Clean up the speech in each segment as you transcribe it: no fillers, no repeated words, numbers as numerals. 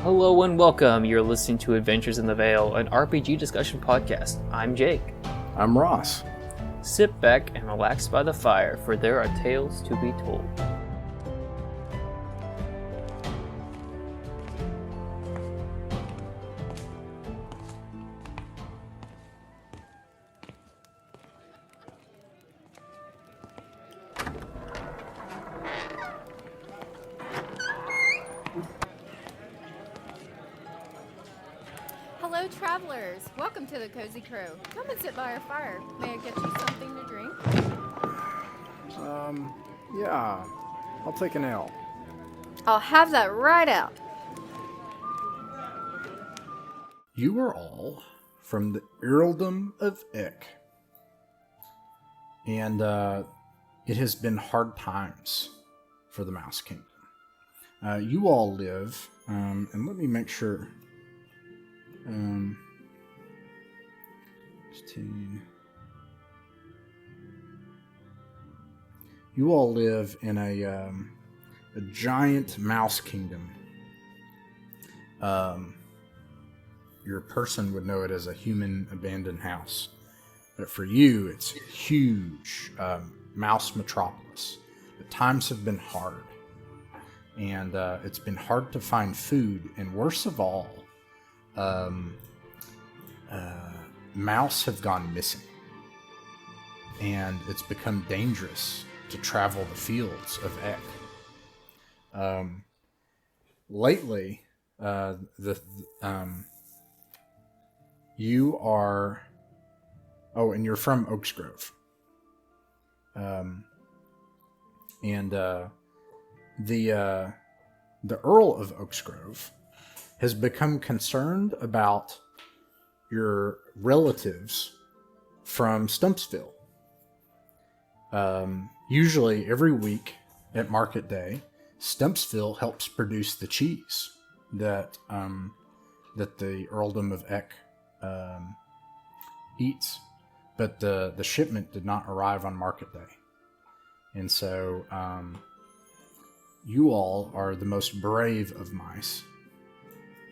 Hello and welcome. You're listening to Adventures in the Vale, an RPG discussion podcast. I'm Jake. I'm Ross. Sit back and relax by the fire, for there are tales to be told. Hello, travelers. Welcome to the Cozy Crow. Come and sit by our fire. May I get you something to drink? Yeah. I'll take an ale. I'll have that right out. You are all from the Earldom of Ek. And it has been hard times for the Mouse Kingdom. You all live, and let me make sure. 16. You all live in a giant mouse kingdom. Your person would know it as a human abandoned house. But for you, it's a huge mouse metropolis. The times have been hard. And it's been hard to find food. And worst of all, mouse have gone missing. And it's become dangerous to travel the fields of Ek. Lately, you are... Oh, and you're from Oaks Grove. The Earl of Oaks Grove has become concerned about your relatives from Stumpsville. Usually every week at Market Day, Stumpsville helps produce the cheese that the Earldom of Ek eats. But the shipment did not arrive on Market Day. And so you all are the most brave of mice.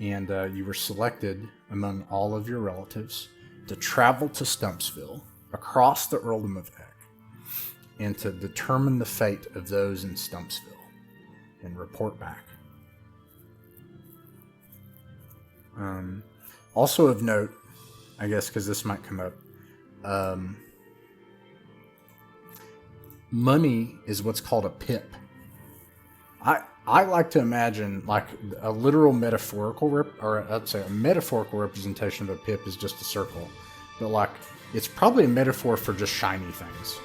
And you were selected among all of your relatives to travel to Stumpsville across the Earldom of Ek and to determine the fate of those in Stumpsville and report back. Also of note, I guess because this might come up, money is what's called a pip. I like to imagine like a literal metaphorical a metaphorical representation of a pip is just a circle, but like it's probably a metaphor for just shiny things.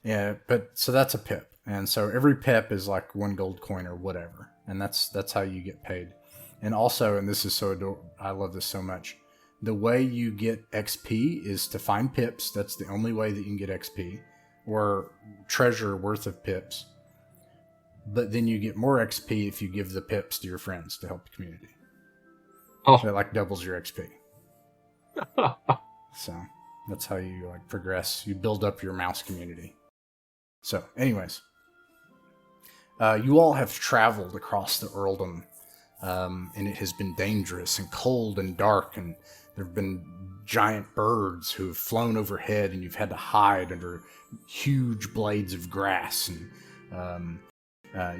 Yeah, but so that's a pip, and so every pip is like 1 gold coin or whatever, and that's how you get paid. And also, and this is so adorable, I love this so much. The way you get XP is to find pips. That's the only way that you can get XP or treasure worth of pips. But then you get more XP if you give the pips to your friends to help the community. Oh. So it like doubles your XP. So that's how you like progress. You build up your mouse community. So anyways, you all have traveled across the Earldom, and it has been dangerous and cold and dark, and there have been giant birds who have flown overhead, and you've had to hide under huge blades of grass, and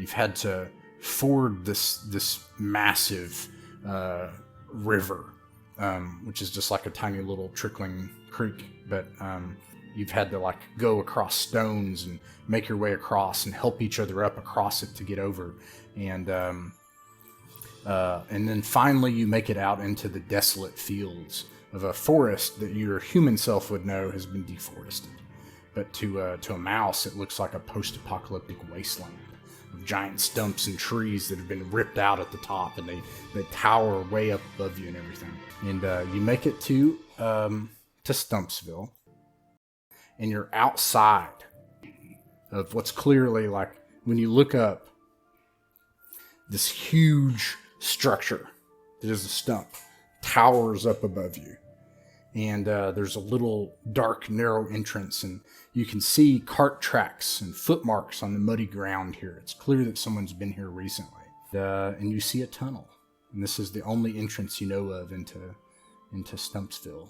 you've had to ford this massive river, which is just like a tiny little trickling creek, but you've had to like go across stones and make your way across and help each other up across it to get over, and then finally you make it out into the desolate fields of a forest that your human self would know has been deforested. But to a mouse, it looks like a post-apocalyptic wasteland of giant stumps and trees that have been ripped out at the top, and they tower way up above you and everything. And you make it to Stumpsville, and you're outside of what's clearly like, when you look up, this huge structure that is a stump towers up above you. And there's a little dark, narrow entrance, and you can see cart tracks and footmarks on the muddy ground here. It's clear that someone's been here recently. And you see a tunnel. And this is the only entrance you know of into Stumpsville.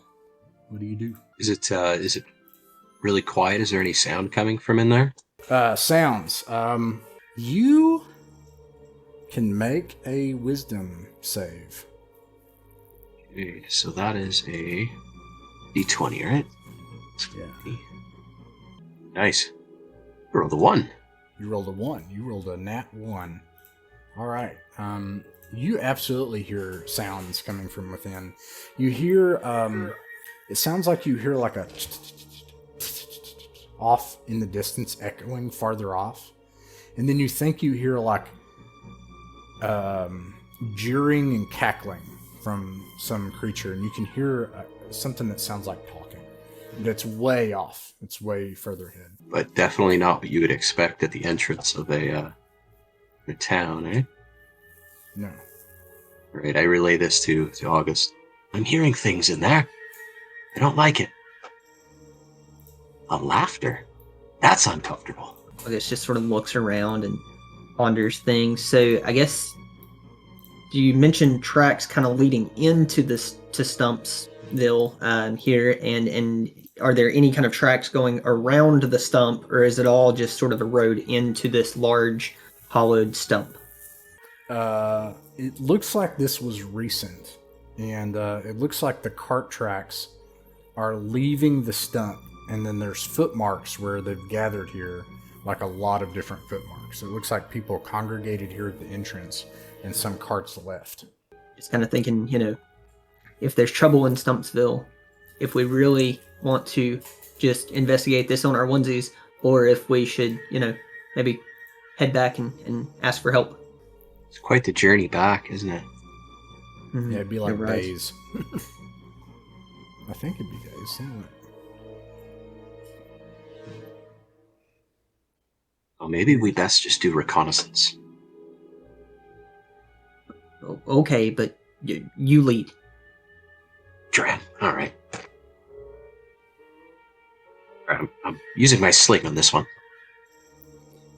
What do you do? Is it really quiet? Is there any sound coming from in there? Sounds. You can make a wisdom save. Okay, so that is a D20, right? Yeah. Nice. Roll the 1. You rolled a 1. You rolled a nat 1. All right. You absolutely hear sounds coming from within. You hear, it sounds like you hear like a off in the distance, echoing farther off. And then you think you hear like jeering and cackling from some creature. And you can hear something that sounds like talking. But it's way off. It's way further ahead. But definitely not what you would expect at the entrance of a town, eh? No. Right, I relay this to August. I'm hearing things in there. I don't like it. A laughter. That's uncomfortable. August just sort of looks around and ponders things. So I guess you mentioned tracks kind of leading into this to Stumpsville here, and are there any kind of tracks going around the stump, or is it all just sort of a road into this large hollowed stump? It looks like this was recent, and it looks like the cart tracks are leaving the stump, and then there's footmarks where they've gathered here, like a lot of different footmarks. It looks like people congregated here at the entrance, and some carts left. Just kind of thinking, if there's trouble in Stumpsville, if we really want to just investigate this on our onesies, or if we should, maybe head back and ask for help. It's quite the journey back, isn't it? Mm-hmm. Yeah, it'd be like You're right. days. I think it'd be days. Anyway. Well, maybe we best just do reconnaissance. Okay, but you lead. Dram. All right. I'm using my sling on this one.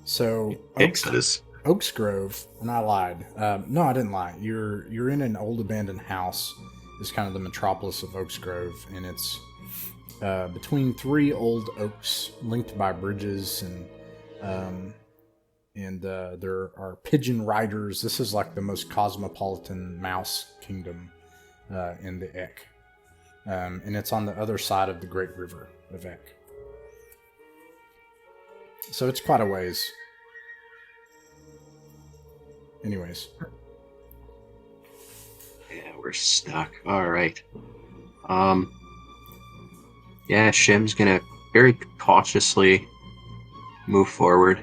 So, Thanks, that is. Oaks Grove, and I lied. No, I didn't lie. You're in an old abandoned house. It's kind of the metropolis of Oaks Grove, and it's between 3 old oaks linked by bridges, and there are pigeon riders. This is like the most cosmopolitan mouse kingdom in the Ek, and it's on the other side of the Great River of Ek. So it's quite a ways. Anyways. Yeah, we're stuck. All right. Yeah, Shim's gonna very cautiously move forward.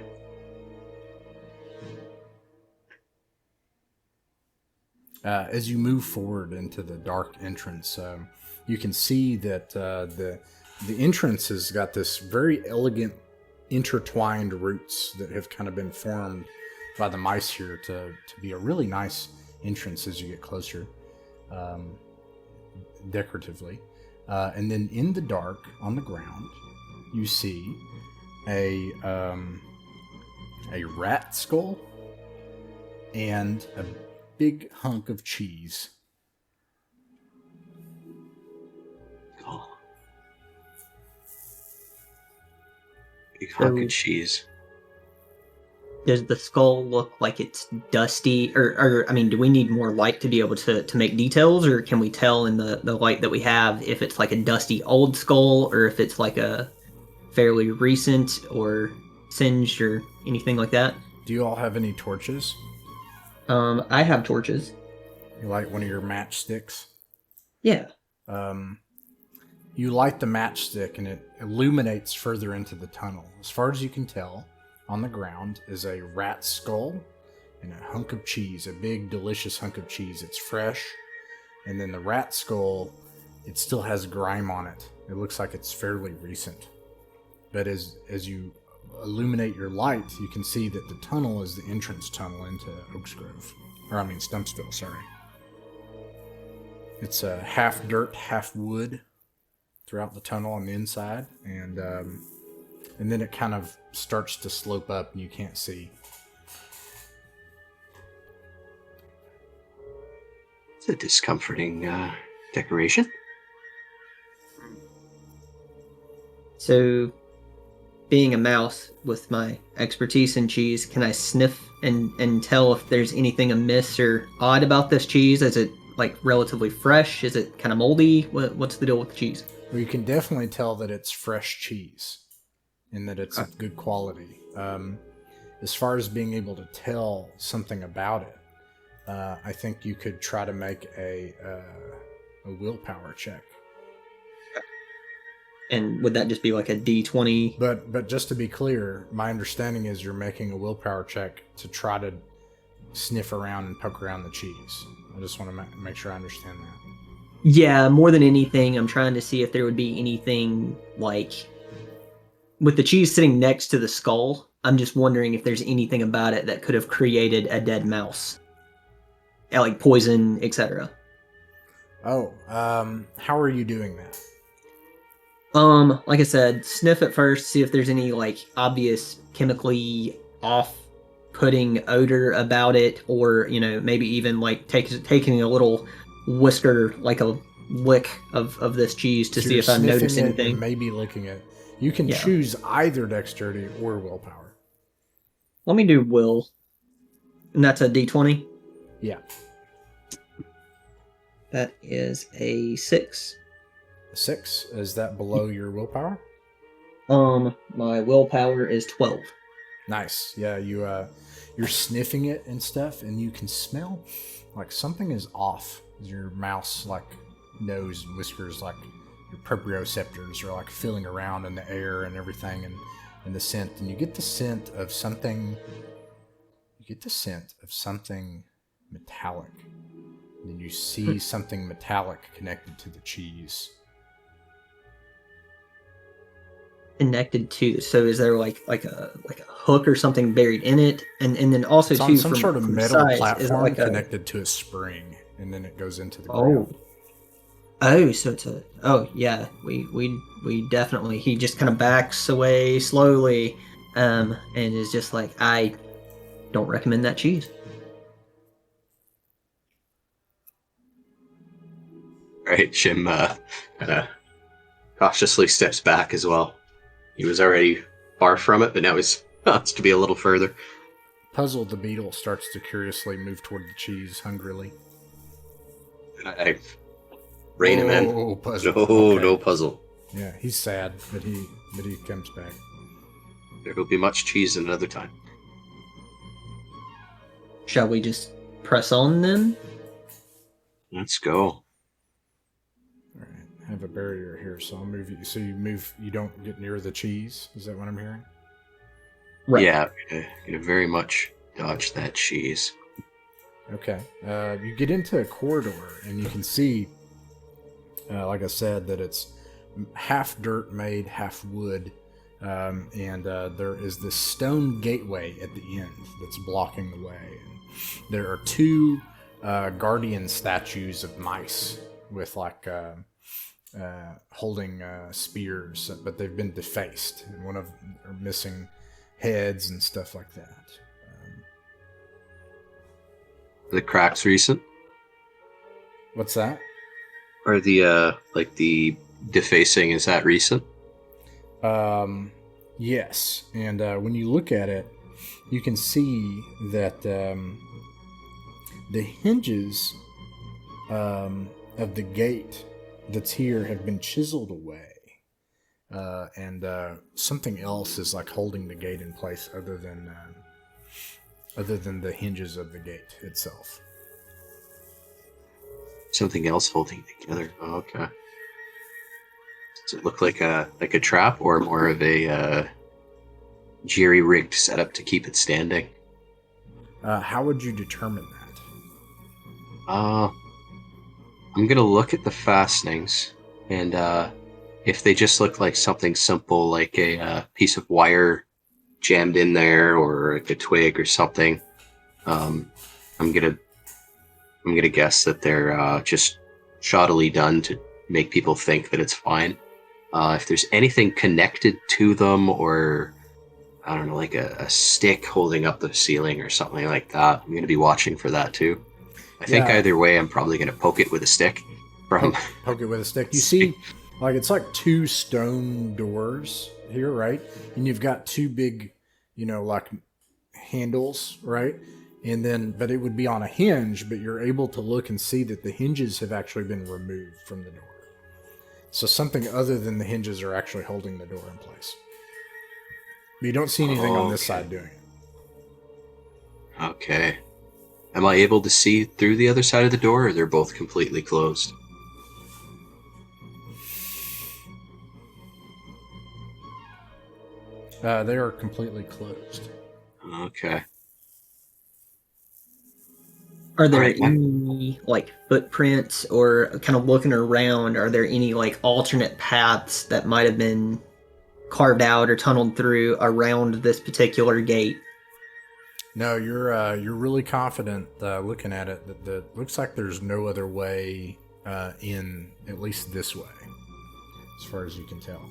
As you move forward into the dark entrance, you can see that the entrance has got this very elegant intertwined roots that have kind of been formed by the mice here to be a really nice entrance as you get closer, decoratively. And then in the dark, on the ground, you see a rat skull and a big hunk of cheese. Oh. Big hunk of cheese. Does the skull look like it's dusty? Or I mean, do we need more light to be able to make details? Or can we tell in the light that we have if it's like a dusty old skull or if it's like a fairly recent or singed or anything like that? Do you all have any torches? I have torches. You light one of your matchsticks? Yeah. You light the matchstick and it illuminates further into the tunnel. As far as you can tell, on the ground is a rat skull and a hunk of cheese, a big, delicious hunk of cheese. It's fresh. And then the rat skull, it still has grime on it. It looks like it's fairly recent. But as you illuminate your light, you can see that the tunnel is the entrance tunnel into Oaks Grove. Stumpsville, sorry. It's half dirt, half wood throughout the tunnel on the inside. And then it kind of starts to slope up and you can't see. It's a discomforting decoration. So, being a mouse with my expertise in cheese, can I sniff and tell if there's anything amiss or odd about this cheese? Is it like relatively fresh? Is it kind of moldy? What's the deal with the cheese? Well, you can definitely tell that it's fresh cheese and that it's of good quality. As far as being able to tell something about it, I think you could try to make a willpower check. And would that just be like a D20? But just to be clear, my understanding is you're making a willpower check to try to sniff around and poke around the cheese. I just want to make sure I understand that. Yeah, more than anything, I'm trying to see if there would be anything like with the cheese sitting next to the skull. I'm just wondering if there's anything about it that could have created a dead mouse, like poison, etc. Oh, how are you doing that? Like I said, sniff it first, see if there's any like obvious chemically off-putting odor about it, or maybe even like taking a little whisker, like a lick of this cheese to see if I notice anything. And maybe licking it. You can choose either dexterity or willpower. Let me do will, and that's a D20. Yeah. That is a 6. 6? Is that below your willpower? My willpower is 12. Nice. Yeah, you're sniffing it and stuff, and you can smell like something is off. Your mouse like nose and whiskers, like your proprioceptors are like filling around in the air and everything, and the scent, and you get the scent of something. You get the scent of something metallic. And then you see something metallic connected to the cheese. Connected to, so is there like a hook or something buried in it, and then also it's too on some from, sort of from metal size, platform like connected to a spring, and then it goes into the ground. So it's yeah, we definitely, he just kind of backs away slowly, and is just like, I don't recommend that cheese. Right, Jim kind of cautiously steps back as well. He was already far from it, but now he's wants to be a little further. Puzzled, the beetle starts to curiously move toward the cheese hungrily. I rein him in. Puzzle. No, Okay. no puzzle. Yeah, he's sad, but he comes back. There will be much cheese another time. Shall we just press on then? Let's go. I have a barrier here, so I'll move you. So you don't get near the cheese? Is that what I'm hearing? Right. Yeah, I'm gonna very much dodge that cheese. Okay. You get into a corridor, and you can see, like I said, that it's half dirt made, half wood, and there is this stone gateway at the end that's blocking the way. And there are two guardian statues of mice with like holding spears, but they've been defaced, and one of them are missing heads and stuff like that. The cracks recent? What's that? Or the the defacing, is that recent? Yes, and when you look at it, you can see that the hinges of the gate that's here have been chiseled away, and something else is like holding the gate in place other than the hinges of the gate itself. Something else holding together. Oh, okay. Does it look like a trap, or more of a jerry-rigged setup to keep it standing? How would you determine that? I'm gonna look at the fastenings, and if they just look like something simple, like a piece of wire jammed in there, or like a twig or something, I'm gonna guess that they're just shoddily done to make people think that it's fine. If there's anything connected to them, or I don't know, like a stick holding up the ceiling or something like that, I'm gonna be watching for that too. I think either way, I'm probably going to poke it with a stick. Poke it with a stick. You see, like it's like two stone doors here, right? And you've got two big, like handles, right? And then, but it would be on a hinge, but you're able to look and see that the hinges have actually been removed from the door. So something other than the hinges are actually holding the door in place. But you don't see anything on this side doing it. Okay. Am I able to see through the other side of the door, or they're both completely closed? They are completely closed. Okay. Are there Alright, any like footprints, or kind of looking around, are there any like alternate paths that might have been carved out or tunneled through around this particular gate? No, you're really confident looking at it that looks like there's no other way in, at least this way, as far as you can tell.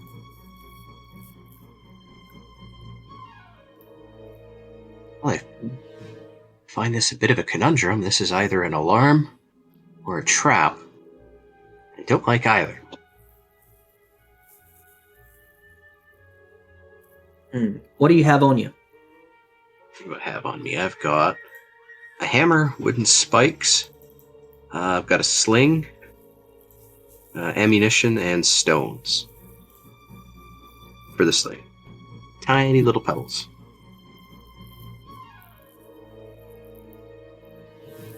Well, I find this a bit of a conundrum. This is either an alarm or a trap. I don't like either. What do you have on you? What do I have on me? I've got a hammer, wooden spikes. I've got a sling, ammunition, and stones for the sling. Tiny little pebbles.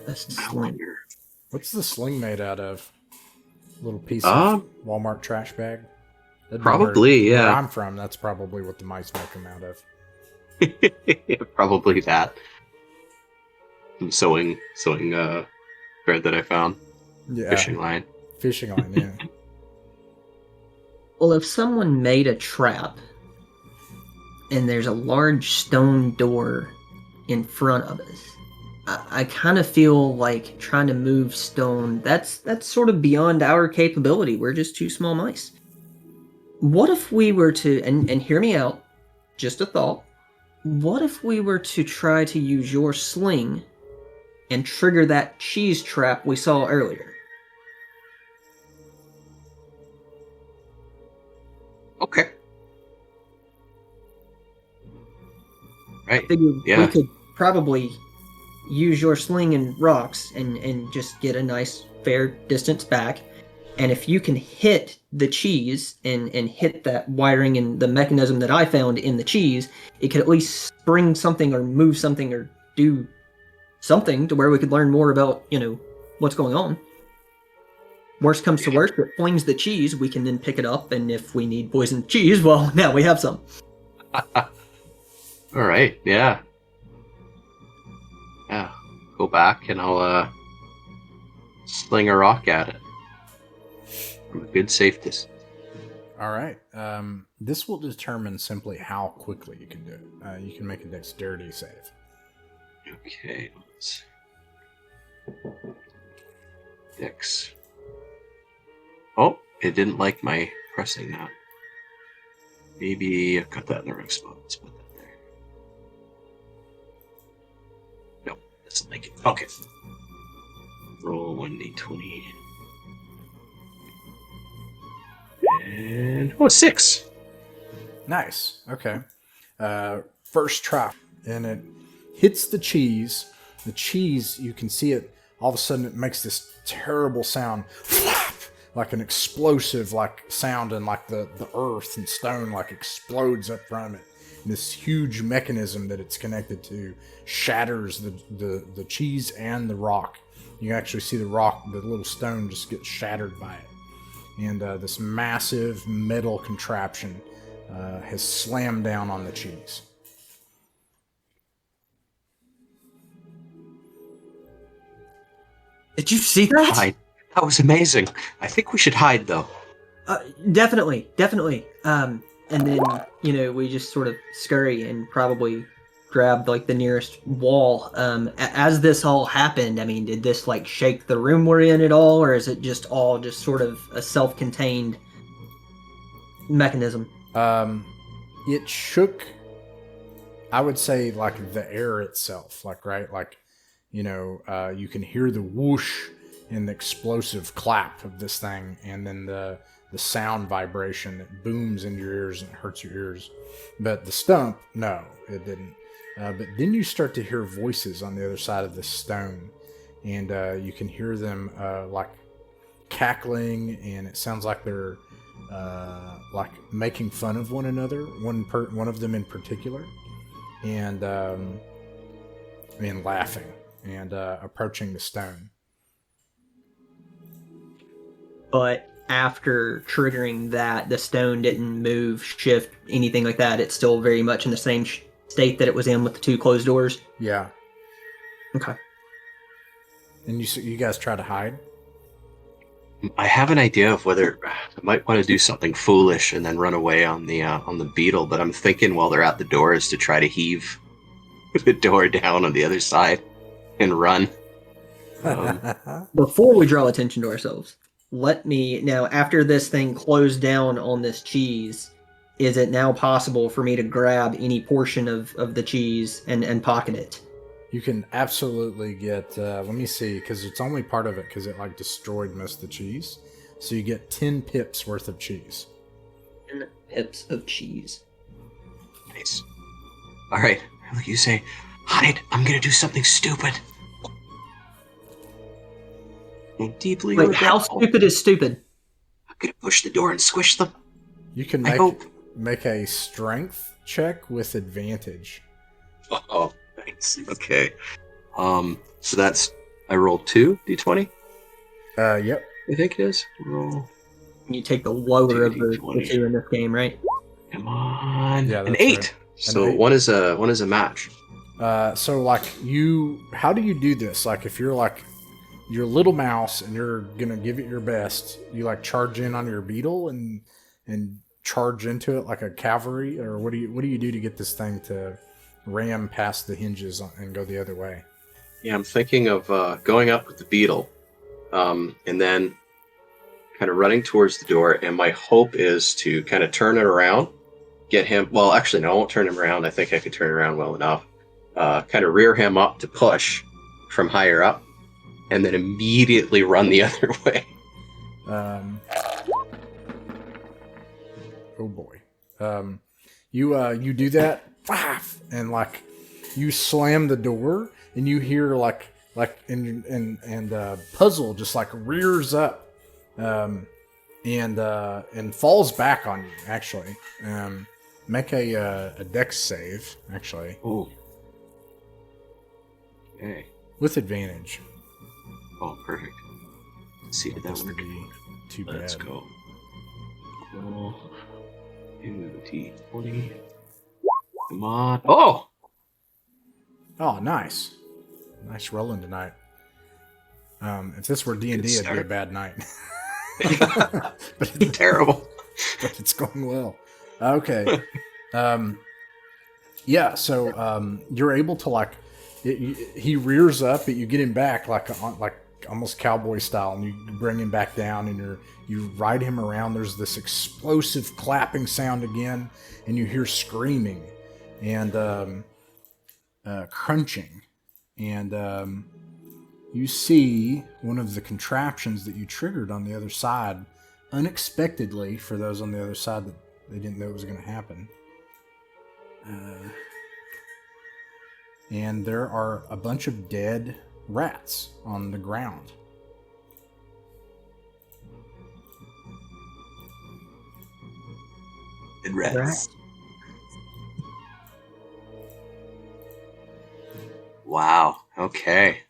A sling. What's the sling made out of? A little piece of Walmart trash bag? Probably, where yeah. I'm from, that's probably what the mice make them out of. Probably that. Some sewing thread that I found. Yeah. Fishing line. Fishing line, yeah. Well, if someone made a trap and there's a large stone door in front of us, I kind of feel like trying to move stone, that's sort of beyond our capability. We're just two small mice. What if we were to, and hear me out, just a thought, what if we were to try to use your sling and trigger that cheese trap we saw earlier? Okay. Right. I figured Yeah. we could probably use your sling and rocks and just get a nice fair distance back. And if you can hit the cheese and hit that wiring and the mechanism that I found in the cheese, it could at least spring something or move something or do something to where we could learn more about, what's going on. Worst comes to worst, it flings the cheese, we can then pick it up, and if we need poisoned cheese, well, now we have some. Alright, yeah. Yeah. Go back and I'll sling a rock at it. From a good safe distance. All right. This will determine simply how quickly you can do it. You can make a dexterity save. Okay, let's... Dex. Oh, it didn't like my pressing that. Maybe I've got that in the wrong spot. Let's put that there. Nope, doesn't like it. Okay. Roll 1d20. And 6. Nice. Okay. First try, and it hits the cheese. The cheese, you can see it. All of a sudden, it makes this terrible sound, like an explosive sound, and like the earth and stone explodes up from it. And this huge mechanism that it's connected to shatters the cheese and the rock. You can actually see the rock, the little stone, just get shattered by it. And this massive metal contraption has slammed down on the cheese. Did you see that? Hide. That was amazing. I think we should hide, though. Definitely. And then, we just sort of scurry and probably grab the nearest wall. As this all happened, did this shake the room we're in at all, or is it just all just sort of a self-contained mechanism? It shook, I would say, the air itself, right? you can hear the whoosh and the explosive clap of this thing, and then the sound vibration that booms into your ears and hurts your ears. But the stump, no, it didn't. But then you start to hear voices on the other side of the stone, and you can hear them like cackling, and it sounds like they're like making fun of one another. One of them in particular, and laughing and approaching the stone. But after triggering that, the stone didn't move, shift, anything like that. It's still very much in the same state that it was in with the 2 closed doors. Yeah. Okay. And you guys try to hide? I have an idea of whether I might want to do something foolish and then run away on the beetle, but I'm thinking while they're at the door is to try to heave the door down on the other side and run. Before we draw attention to ourselves, let me now, after this thing closed down on this cheese, is it now possible for me to grab any portion of the cheese and pocket it? You can absolutely get, let me see, because it's only part of it because it like destroyed most of the cheese. So you get 10 pips worth of cheese. 10 pips of cheese. Nice. All right, like you say, hide. I'm gonna do something stupid. And deeply Wait, how regretful. stupid is stupid? I'm gonna push the door and squish them. You can make a strength check with advantage. Oh, thanks. Okay. So that's, I rolled 2 d20. Yep. I think it is. Roll. You take the lower of the 2d20. 2 in this game, right? Come on. Yeah, an that's 8. right. So An 8. one is a match. So like how do you do this? Like if you're like your little mouse and you're gonna give it your best, you like charge in on your beetle and charge into it like a cavalry, or what do you do to get this thing to ram past the hinges and go the other way? Yeah, I'm thinking of going up with the beetle, and then kind of running towards the door. And my hope is to kind of turn it around, get him. Well, actually, no, I won't turn him around. I think I could turn around well enough. Kind of rear him up to push from higher up, and then immediately run the other way. Oh boy. You do that, and like you slam the door, and you hear like Puzzle just like rears up, and falls back on you. Actually, make a dex save. Actually, Ooh. Okay. with advantage. Oh, perfect. Let's see, did that This work? would be too bad. Let's go. Roll 2d20. Come on. Oh! Oh, nice rolling tonight. If this were D&D, it'd be a start. bad night. Terrible. But it's going well. Okay. Yeah, so you're able to like he rears up, but you get him back like almost cowboy style, and you bring him back down, and you ride him around. There's this explosive clapping sound again, and you hear screaming and crunching, and you see one of the contraptions that you triggered on the other side unexpectedly for those on the other side that they didn't know it was going to happen. And there are a bunch of dead rats on the ground. And rats. Wow. Okay.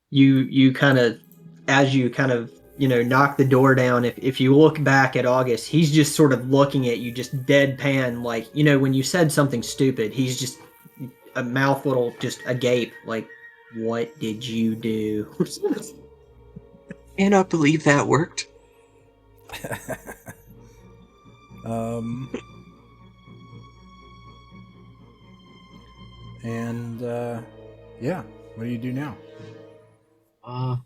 You kind of, as you kind of, knock the door down, if you look back at August, he's just sort of looking at you, just deadpan, like, when you said something stupid, he's just a mouth little, just agape, like, what did you do? Cannot believe that worked. And yeah, what do you do now? I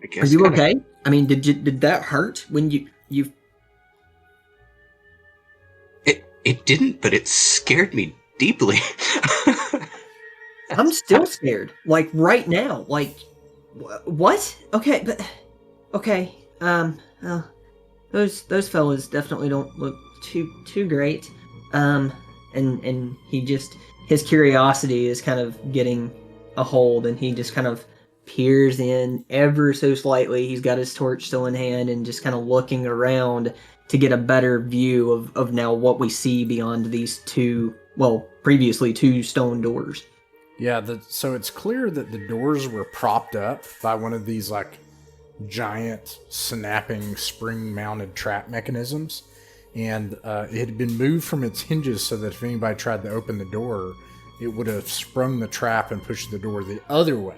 Are guess. you okay? I mean, did that hurt when you? It didn't, but it scared me deeply. I'm still scared. Like right now. Like what? Okay, but okay. Those fellas definitely don't look too great. And he just his curiosity is kind of getting a hold, and he just kind of peers in ever so slightly. He's got his torch still in hand, and just kind of looking around to get a better view of now what we see beyond these previously two stone doors. Yeah, so it's clear that the doors were propped up by one of these like giant snapping spring-mounted trap mechanisms, and it had been moved from its hinges so that if anybody tried to open the door, it would have sprung the trap and pushed the door the other way.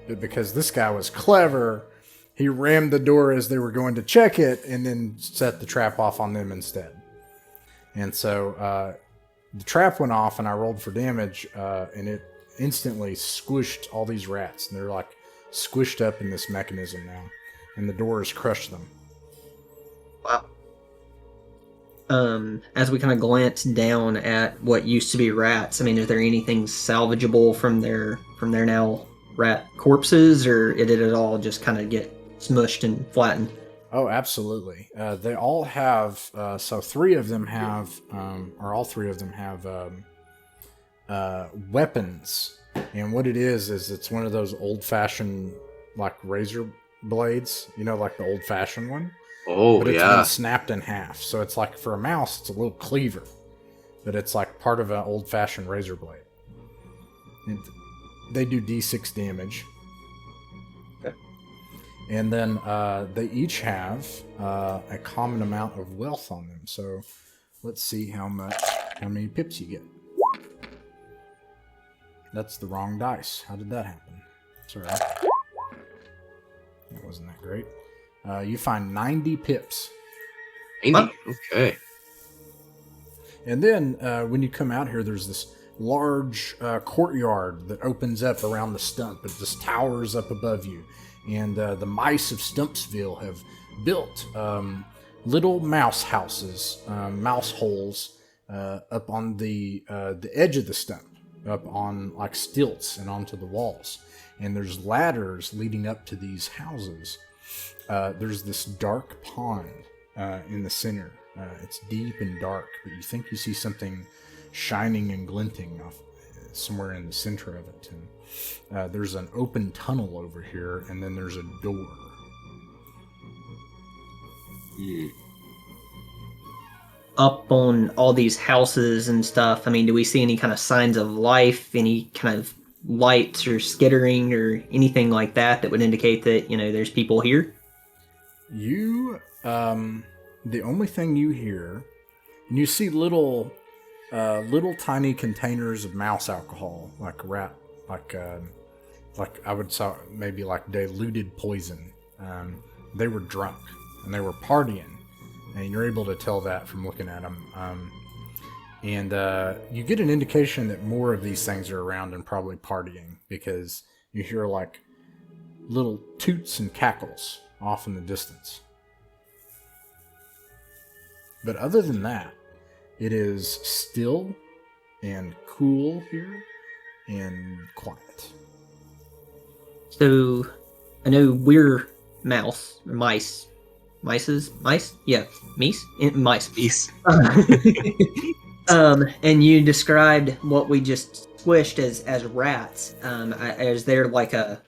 But because this guy was clever, he rammed the door as they were going to check it and then set the trap off on them instead. And so the trap went off, and I rolled for damage, and it instantly squished all these rats. And they're like squished up in this mechanism now, and the door has crushed them. Wow. As we kind of glance down at what used to be rats, I mean, is there anything salvageable from their now rat corpses, or did it all just kind of get smushed and flattened? Oh, absolutely. They all have, so three of them have, or all three of them have weapons. And what it is it's one of those old-fashioned, like, razor blades, like the old-fashioned one. Oh, but it's yeah. been snapped in half. So it's like, for a mouse, it's a little cleaver. But it's like part of an old-fashioned razor blade. And they do D6 damage. Okay. And then they each have a common amount of wealth on them. So let's see how many pips you get. That's the wrong dice. How did that happen? Sorry. That wasn't that great. You find 90 pips. 90? Okay. And then when you come out here, there's this large courtyard that opens up around the stump. It just towers up above you. And the mice of Stumpsville have built little mouse houses, mouse holes, up on the edge of the stump, up on like stilts and onto the walls. And there's ladders leading up to these houses. There's this dark pond in the center. It's deep and dark, but you think you see something shining and glinting off somewhere in the center of it. And there's an open tunnel over here, and then there's a door. Up on all these houses and stuff, I mean, do we see any kind of signs of life, any kind of lights or skittering or anything like that would indicate that, there's people here? You, the only thing you hear, and you see little tiny containers of mouse alcohol, like I would say maybe like diluted poison. They were drunk and they were partying, and you're able to tell that from looking at them. And you get an indication that more of these things are around and probably partying, because you hear like little toots and cackles off in the distance. But other than that, it is still and cool here and quiet. So, I know we're mice? Yeah, mice? Peace. And you described what we just squished as rats. Is there like a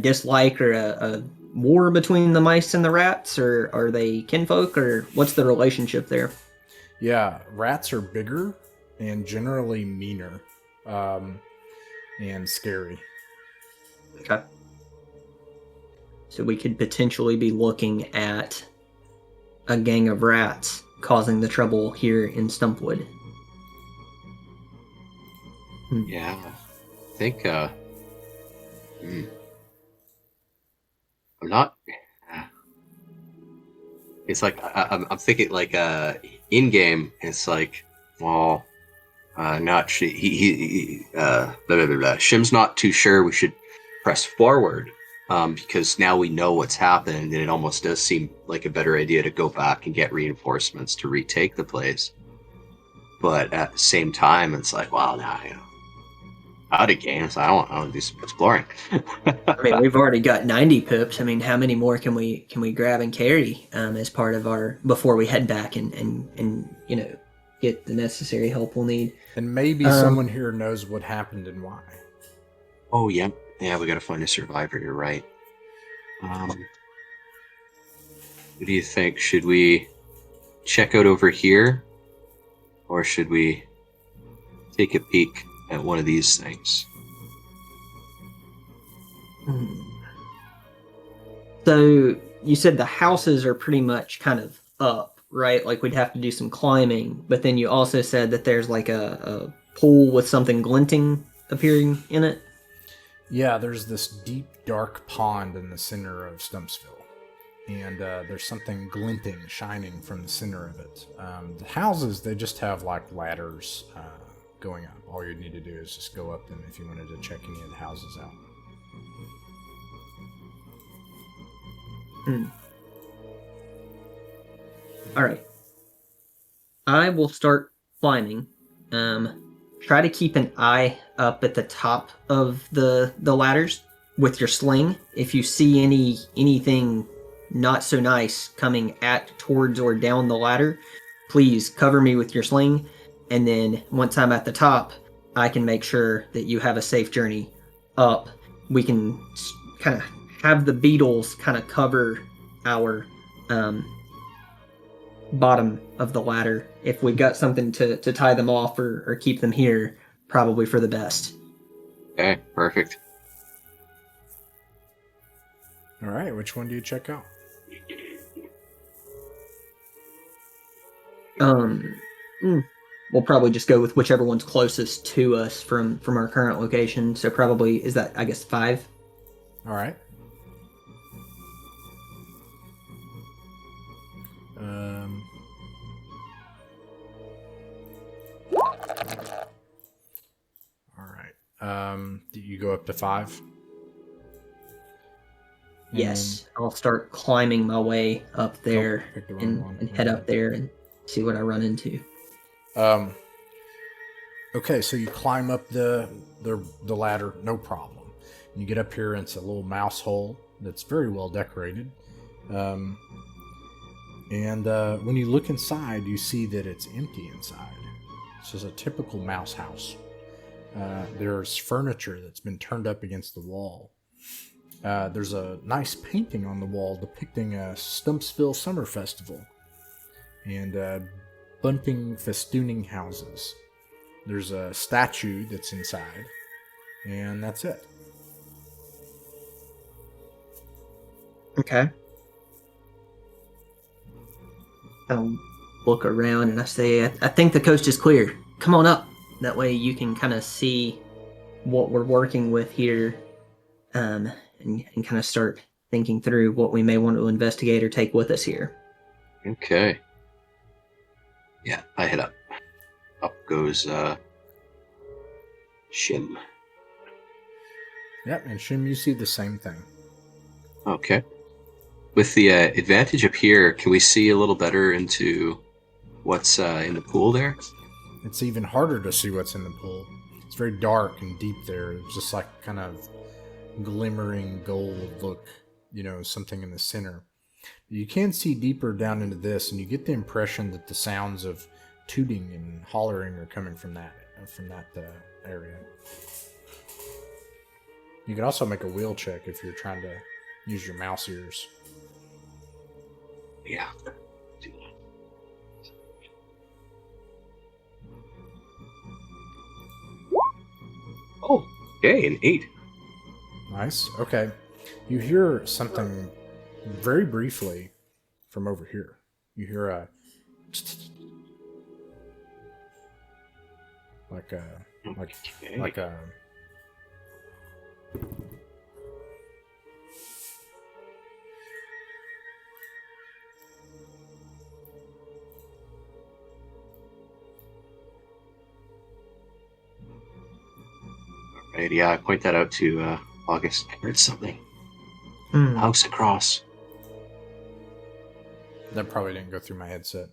dislike or a war between the mice and the rats, or are they kinfolk, or what's the relationship there? Yeah, rats are bigger and generally meaner, and scary. Okay. So we could potentially be looking at a gang of rats causing the trouble here in Stumpwood. Yeah, I think, I'm not. It's like I'm thinking like in game. It's like, well, not blah, blah, blah, blah. Shim's not too sure we should press forward because now we know what's happened, and it almost does seem like a better idea to go back and get reinforcements to retake the place. But at the same time, it's like, wow, now out of games. I want to do some exploring. I mean, we've already got 90 pips. I mean, how many more can we grab and carry as part of our before we head back and get the necessary help we'll need? And maybe someone here knows what happened and why. Oh yeah, we got to find a survivor. You're right. What do you think? Should we check out over here, or should we take a peek at one of these things? So you said the houses are pretty much kind of up, right? Like we'd have to do some climbing, but then you also said that there's like a pool with something glinting appearing in it. Yeah, there's this deep, dark pond in the center of Stumpsville, and there's something glinting, shining from the center of it. The houses, they just have like ladders going up. All you need to do is just go up them if you wanted to check any of the houses out. All right. I will start climbing. Try to keep an eye up at the top of the ladders with your sling. If you see anything not so nice coming towards or down the ladder, please cover me with your sling. And then once I'm at the top, I can make sure that you have a safe journey up. We can kind of have the beetles kind of cover our bottom of the ladder. If we've got something to tie them off or keep them here, probably for the best. Okay, perfect. All right, which one do you check out? We'll probably just go with whichever one's closest to us from our current location. So probably, is that, I guess, 5? All right. All right. You go up to 5? Yes. I'll start climbing my way up there pick the wrong one. and head up there and see what I run into. Okay, so you climb up the ladder, no problem. And you get up here, and it's a little mouse hole that's very well decorated. And when you look inside, you see that it's empty inside. This is a typical mouse house. There's furniture that's been turned up against the wall. There's a nice painting on the wall depicting a Stumpsville summer festival. And bunting, festooning houses. There's a statue that's inside. And that's it. Okay. I'll look around and I say, I think the coast is clear. Come on up. That way you can kind of see what we're working with here and kind of start thinking through what we may want to investigate or take with us here. Okay. Yeah, I head up. Up goes Shim. Yep, and Shim, you see the same thing. Okay. With the advantage up here, can we see a little better into what's in the pool there? It's even harder to see what's in the pool. It's very dark and deep there. It's just like kind of glimmering gold look, something in the center. You can see deeper down into this, and you get the impression that the sounds of tooting and hollering are coming from that area. You can also make a wheel check if you're trying to use your mouse ears. Yeah. Oh, okay, an 8. Nice. Okay. You hear something very briefly from over here. You hear a like a Right, yeah, I point that out to August. I heard something. House across. That probably didn't go through my headset.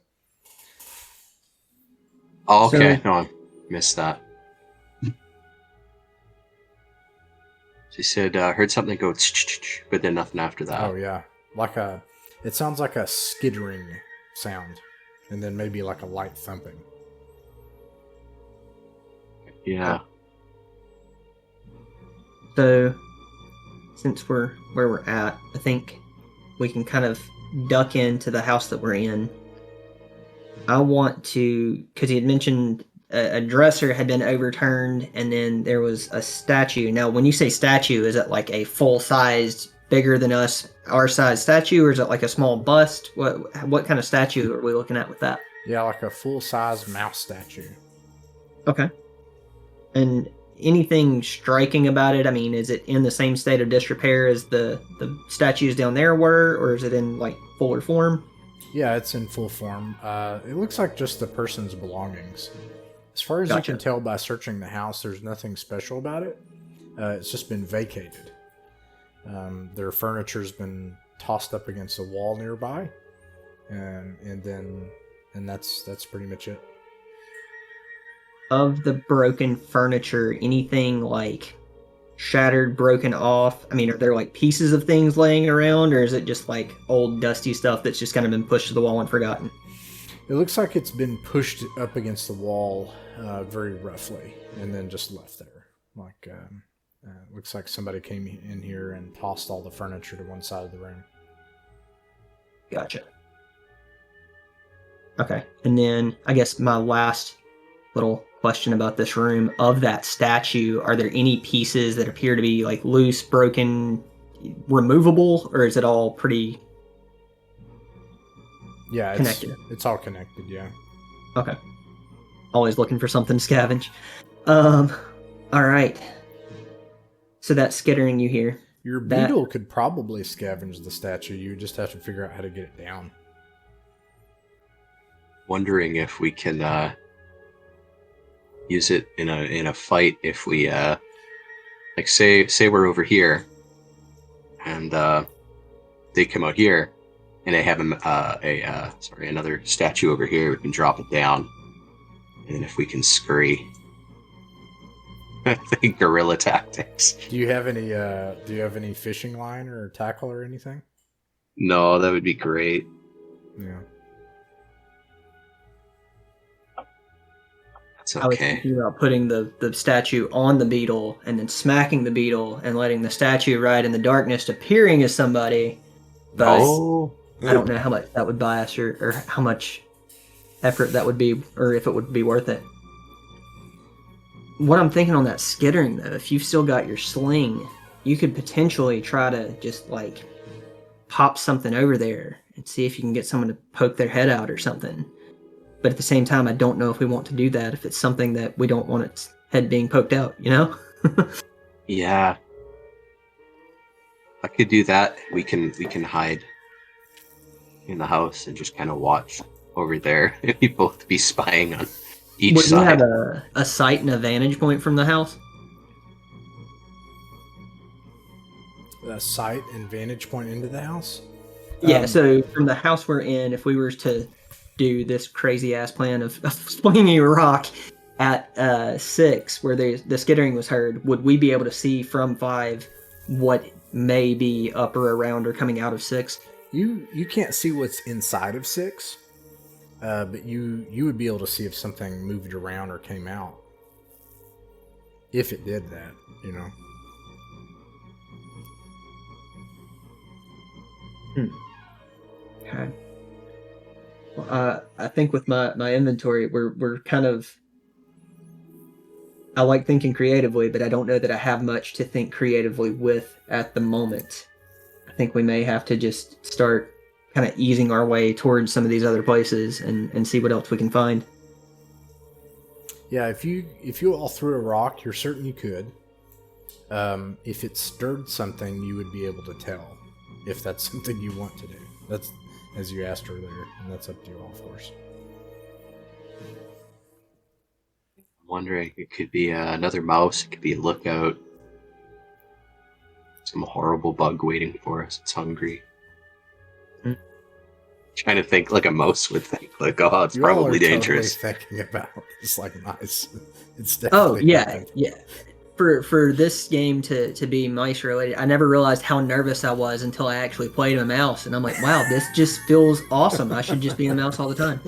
Oh, okay. No, I missed that. She said, heard something go, but then nothing after that. Oh yeah, it sounds like a skittering sound, and then maybe like a light thumping. Yeah. So, since we're where we're at, I think we can kind of duck into the house that we're in. I want to, because he had mentioned a dresser had been overturned, and then there was a statue. Now, when you say statue, is it like a full-sized, bigger than our size statue, or is it like a small bust? What kind of statue are we looking at with that? Yeah, like a full-size mouse statue. Okay. And anything striking about it? I mean, is it in the same state of disrepair as the statues down there were, or is it in like fuller form? Yeah, it's in full form. It looks like just the person's belongings. As far as you can tell by searching the house, there's nothing special about it. It's just been vacated. Their furniture's been tossed up against a wall nearby, and that's pretty much it. Of the broken furniture, anything like shattered, broken off? I mean, are there like pieces of things laying around, or is it just like old dusty stuff that's just kind of been pushed to the wall and forgotten? It looks like it's been pushed up against the wall very roughly, and then just left there. Like, looks like somebody came in here and tossed all the furniture to one side of the room. Gotcha. Okay, and then I guess my last little question about this room, of that statue, are there any pieces that appear to be like loose, broken, removable, or is it all pretty connected? It's all connected, yeah. Okay. Always looking for something to scavenge. All right. So that skittering you hear. Your beetle could probably scavenge the statue. You just have to figure out how to get it down. Wondering if we can use it in a fight. If we like say we're over here, and they come out here, and they have another statue over here. We can drop it down, and then if we can scurry. I think guerrilla tactics. Do you have any fishing line or tackle or anything? No, that would be great. Yeah. That's okay. I was thinking about putting the statue on the beetle and then smacking the beetle and letting the statue ride in the darkness, appearing as somebody. But I don't know how much that would buy us, or how much effort that would be, or if it would be worth it. What I'm thinking on that skittering, though, if you've still got your sling, you could potentially try to just, like, pop something over there and see if you can get someone to poke their head out or something. But at the same time, I don't know if we want to do that if it's something that we don't want its head being poked out, you know? Yeah. I could do that. We can hide in the house and just kind of watch over there. We both be spying on each Would side. you have a sight and a vantage point from the house? A sight and vantage point into the house? Yeah, so from the house we're in, if we were to do this crazy ass plan of swinging a rock at 6, where the skittering was heard, would we be able to see from 5 what may be up or around or coming out of 6? You can't see what's inside of 6, but you would be able to see if something moved around or came out. If it did that, you know. Okay. Well, I think with my inventory, we're kind of. I like thinking creatively, but I don't know that I have much to think creatively with at the moment. I think we may have to just start kind of easing our way towards some of these other places and see what else we can find. Yeah, if you all threw a rock, you're certain you could. If it stirred something, you would be able to tell if that's something you want to do. That's, as you asked earlier, and that's up to you all, of course. I'm wondering, it could be another mouse. It could be a lookout. Some horrible bug waiting for us. It's hungry. Trying to think like a mouse would think. Like, oh, it's probably dangerous. Totally thinking about it's like nice. It's definitely. Oh yeah, yeah. for this game to be mice related, I never realized how nervous I was until I actually played a mouse, and I'm like, wow, this just feels awesome. I should just be a mouse all the time.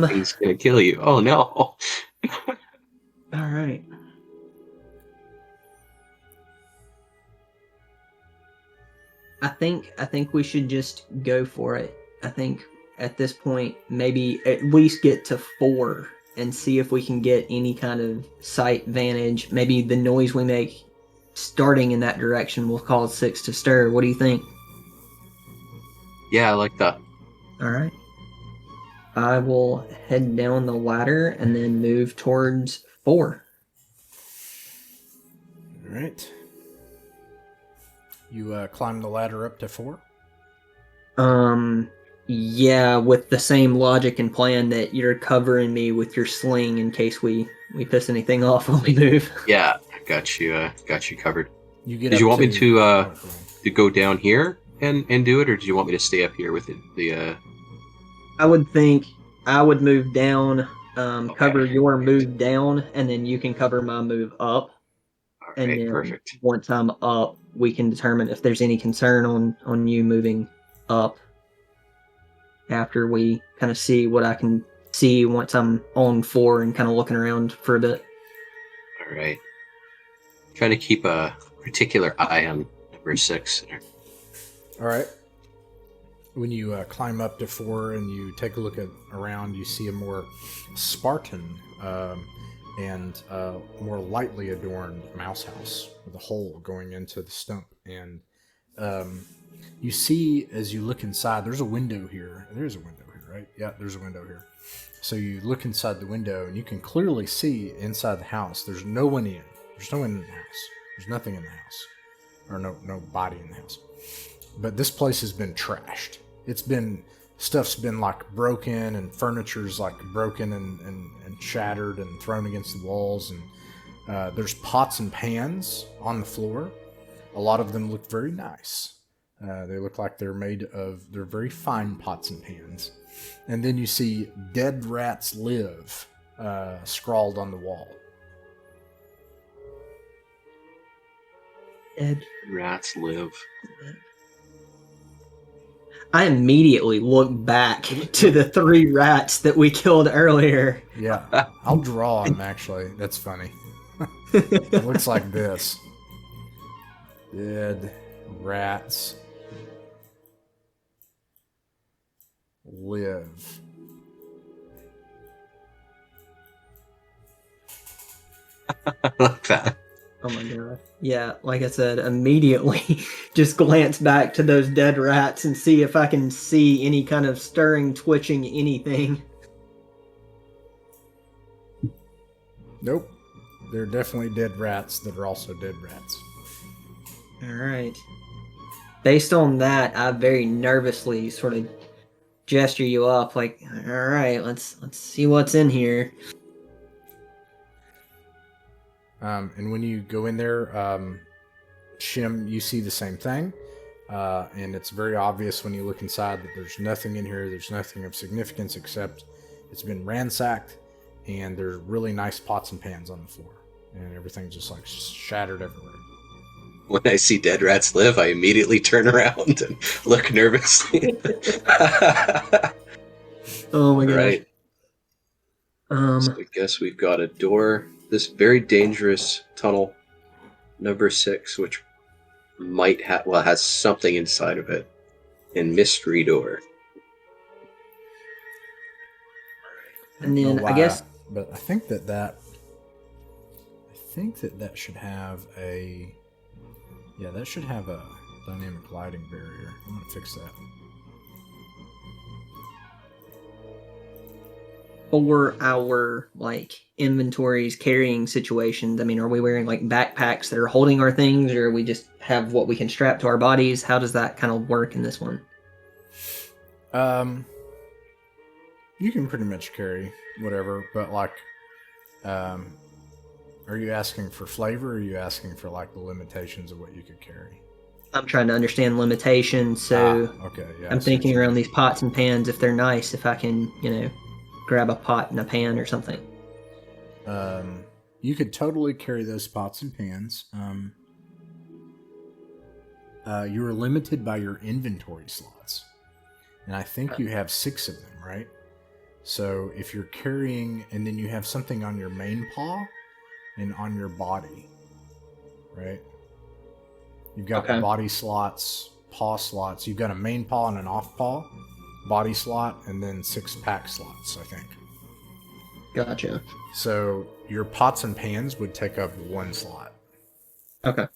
He's gonna kill you. Oh no. All right. I think we should just go for it. I think at this point, maybe at least get to 4 and see if we can get any kind of sight vantage. Maybe the noise we make starting in that direction will cause 6 to stir. What do you think? Yeah, I like that. All right. I will head down the ladder and then move towards 4. All right. You climb the ladder up to 4? Yeah, with the same logic and plan that you're covering me with your sling in case we piss anything off when we move. Yeah, I got you covered. Did you want me to go down here and do it, or do you want me to stay up here with the I would think I would move down, cover your move down, and then you can cover my move up. All And right, then perfect. once I'm up, we can determine if there's any concern on you moving up after we kind of see what I can see once I'm on 4 and kind of looking around for a bit. All right. Trying to keep a particular eye on number 6 there. All right. When you climb up to 4 and you take a look around, you see a more Spartan and more lightly adorned mouse house with a hole going into the stump. And you see, as you look inside, there's a window here. There's a window here, right? Yeah, there's a window here. So you look inside the window, and you can clearly see inside the house. There's no one in. There's no one in the house. There's nothing in the house. Or no body in the house. But this place has been trashed. Stuff's been like broken, and furniture's like broken and shattered and thrown against the walls, and there's pots and pans on the floor. A lot of them look very nice. They look like they're very fine pots and pans. And then you see "Dead Rats Live" scrawled on the wall. Dead Rats live. I immediately look back to the 3 rats that we killed earlier. Yeah, I'll draw them, actually. That's funny. It looks like this. Dead rats live. I like that. Oh my god. Yeah, like I said, immediately just glance back to those dead rats and see if I can see any kind of stirring, twitching, anything. Nope. They're definitely dead rats that are also dead rats. Alright. Based on that, I very nervously sort of gesture you up like, alright, let's see what's in here. And when you go in there, Shim, you see the same thing. And it's very obvious when you look inside that there's nothing in here. There's nothing of significance except it's been ransacked, and there's really nice pots and pans on the floor. And everything's just like shattered everywhere. When I see dead rats live, I immediately turn around and look nervously. Oh my god. Right. So I guess we've got a door. This very dangerous tunnel, number 6, which might has something inside of it, and mystery door. And then I guess, but I think that should have a dynamic lighting barrier. I'm gonna fix that. for our like inventories carrying situations, I mean, are we wearing like backpacks that are holding our things, or we just have what we can strap to our bodies? How does that kind of work in this one? You can pretty much carry whatever, but like, are you asking for flavor, or are you asking for like the limitations of what you could carry? I'm trying to understand limitations, so okay, yeah. I'm thinking around these pots and pans, if they're nice, if I can, grab a pot and a pan or something. You could totally carry those pots and pans. You are limited by your inventory slots. And I think you have 6 of them, right? So if you're carrying, and then you have something on your main paw and on your body, right? You've got body slots, paw slots. You've got a main paw and an off paw, body slot, and then 6 pack slots, I think. Gotcha. So your pots and pans would take up 1 slot. Okay.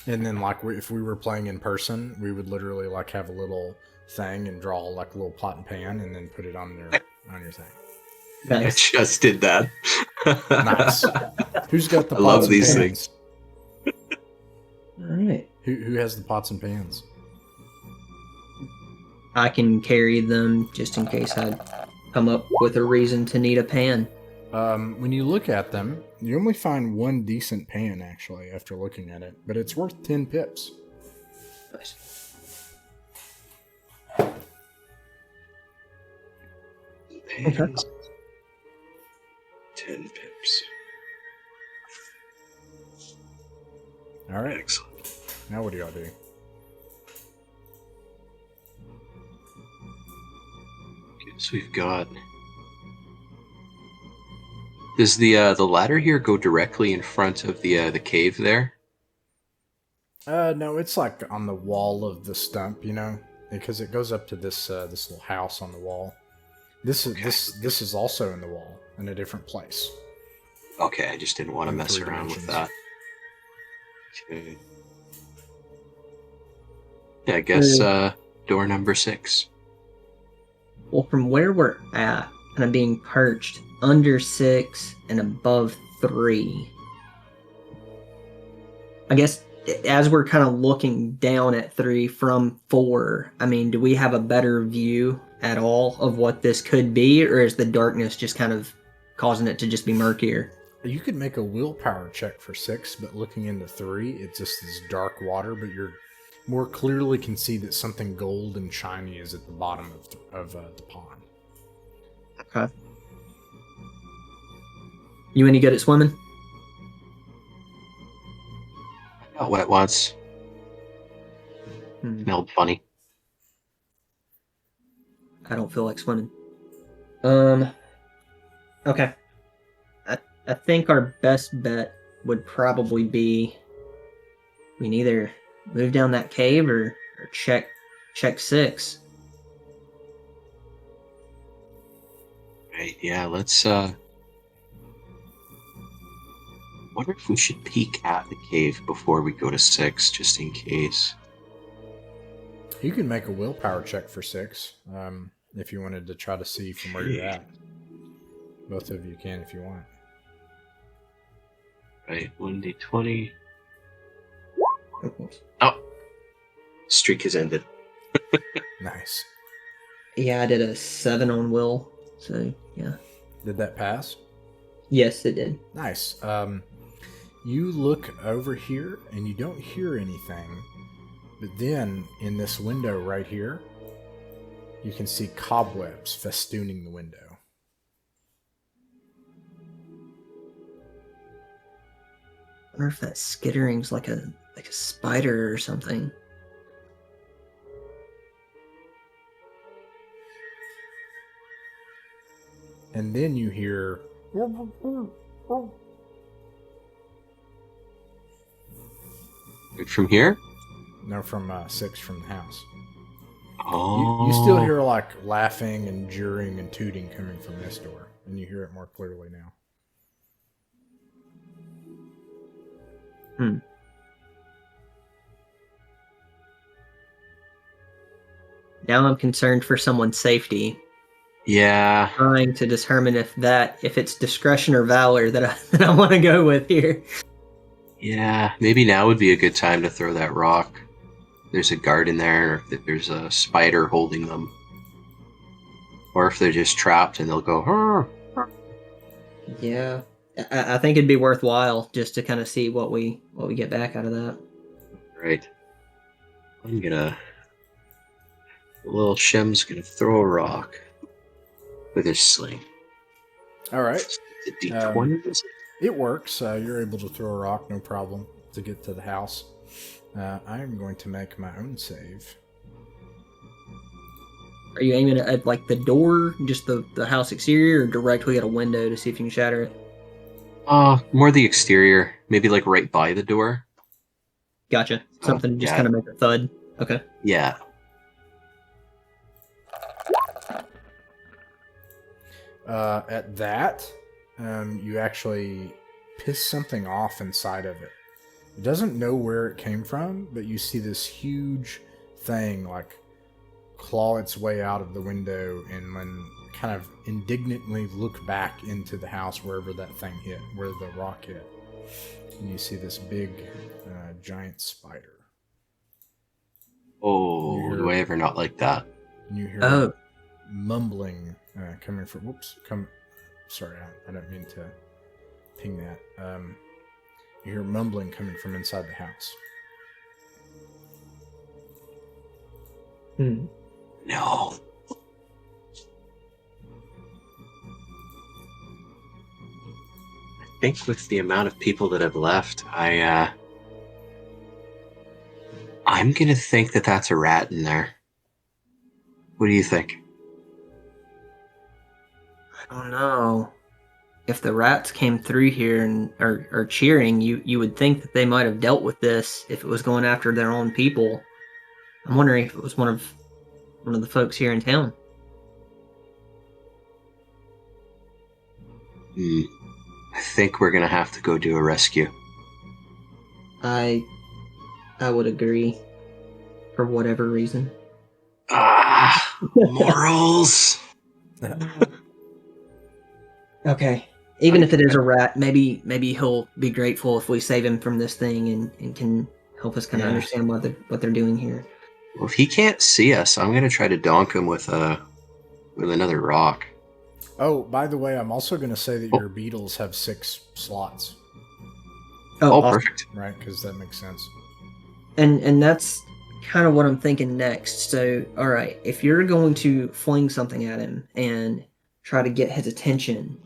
And then, like, if we were playing in person, we would literally, like, have a little thing and draw, like, a little pot and pan and then put it on your thing. Nice. I just did that. Nice. Who's got the I pots love and these pans? things. All right. Who has the pots and pans? I can carry them just in case I come up with a reason to need a pan. When you look at them, you only find 1 decent pan, actually, after looking at it. But it's worth 10 pips. Nice. Pans. 10 pips. All right. Excellent. Now what do y'all do? Okay, so we've got... Does the ladder here go directly in front of the cave there? No, it's like on the wall of the stump, you know, because it goes up to this this little house on the wall. This is also in the wall in a different place. Okay, I just didn't want to In mess 3 around with dimensions. that. Okay. Yeah, I guess door number 6. Well, from where we're at, and I'm being perched under 6 and above 3. I guess as we're kind of looking down at 3 from 4, I mean, do we have a better view at all of what this could be, or is the darkness just kind of causing it to just be murkier? You could make a willpower check for 6, but looking into 3, it's just this dark water, but you're more clearly can see that something gold and shiny is at the bottom of the pond. Okay. You any good at swimming? I got wet once. Smelled funny. I don't feel like swimming. Okay. I think our best bet would probably be we can either move down that cave or check 6. Right, yeah, let's wonder if we should peek at the cave before we go to 6, just in case. You can make a willpower check for 6, if you wanted to try to see from where you're at. Both of you can if you want. Right, 1d20. Oh! Streak has ended. Nice. Yeah, I did a 7 on will, so yeah. Did that pass? Yes, it did. Nice. You look over here and you don't hear anything, but then in this window right here, you can see cobwebs festooning the window. I wonder if that skittering's like a spider or something. And then you hear... From here? No, from 6 from the house. Oh. You still hear like laughing and jeering and tooting coming from this door, and you hear it more clearly now. Now I'm concerned for someone's safety. Yeah. Trying to determine if it's discretion or valor that I want to go with here. Yeah, maybe now would be a good time to throw that rock. There's a guard in there, or if there's a spider holding them. Or if they're just trapped and they'll go, "Hurr." Yeah. I think it'd be worthwhile just to kind of see what we get back out of that. Right. Little Shem's gonna throw a rock. with his sling. All right. The D20. It works. You're able to throw a rock, no problem, to get to the house. I am going to make my own save. Are you aiming at like the door, just the house exterior, or directly at a window to see if you can shatter it? More the exterior, maybe like right by the door. Gotcha. Something just yeah. kind of make a thud. Okay. Yeah. At that, you actually piss something off inside of it. It doesn't know where it came from, but you see this huge thing like claw its way out of the window and then kind of indignantly look back into the house wherever that thing hit, where the rock hit. And you see this big, giant spider. Oh, do I ever not like that? And you hear mumbling coming from. Sorry, I don't mean to ping that. You hear mumbling coming from inside the house. No. I think with the amount of people that have left, I'm gonna think that that's a rat in there. What do you think? I don't know. If the rats came through here and are cheering, you would think that they might have dealt with this if it was going after their own people. I'm wondering if it was one of the folks here in town. I think we're gonna have to go do a rescue. I would agree. For whatever reason. Morals. Okay. Even if it is a rat, maybe he'll be grateful if we save him from this thing and can help us kind of understand what they're doing here. Well, if he can't see us, I'm gonna try to donk him with another rock. Oh, by the way, I'm also going to say that your beetles have 6 slots. Oh, awesome. Perfect. Right, because that makes sense. And that's kind of what I'm thinking next. So, all right, if you're going to fling something at him and try to get his attention,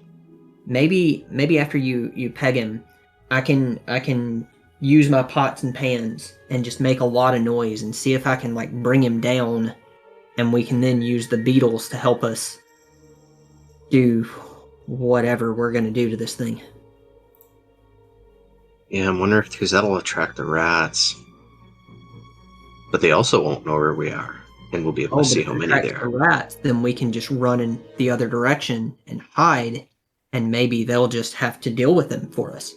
maybe after you peg him, I can use my pots and pans and just make a lot of noise and see if I can like bring him down, and we can then use the beetles to help us do whatever we're gonna do to this thing. Yeah, I'm wondering because that'll attract the rats. But they also won't know where we are, and we'll be able to see how many there are. The rats, then we can just run in the other direction and hide, and maybe they'll just have to deal with them for us.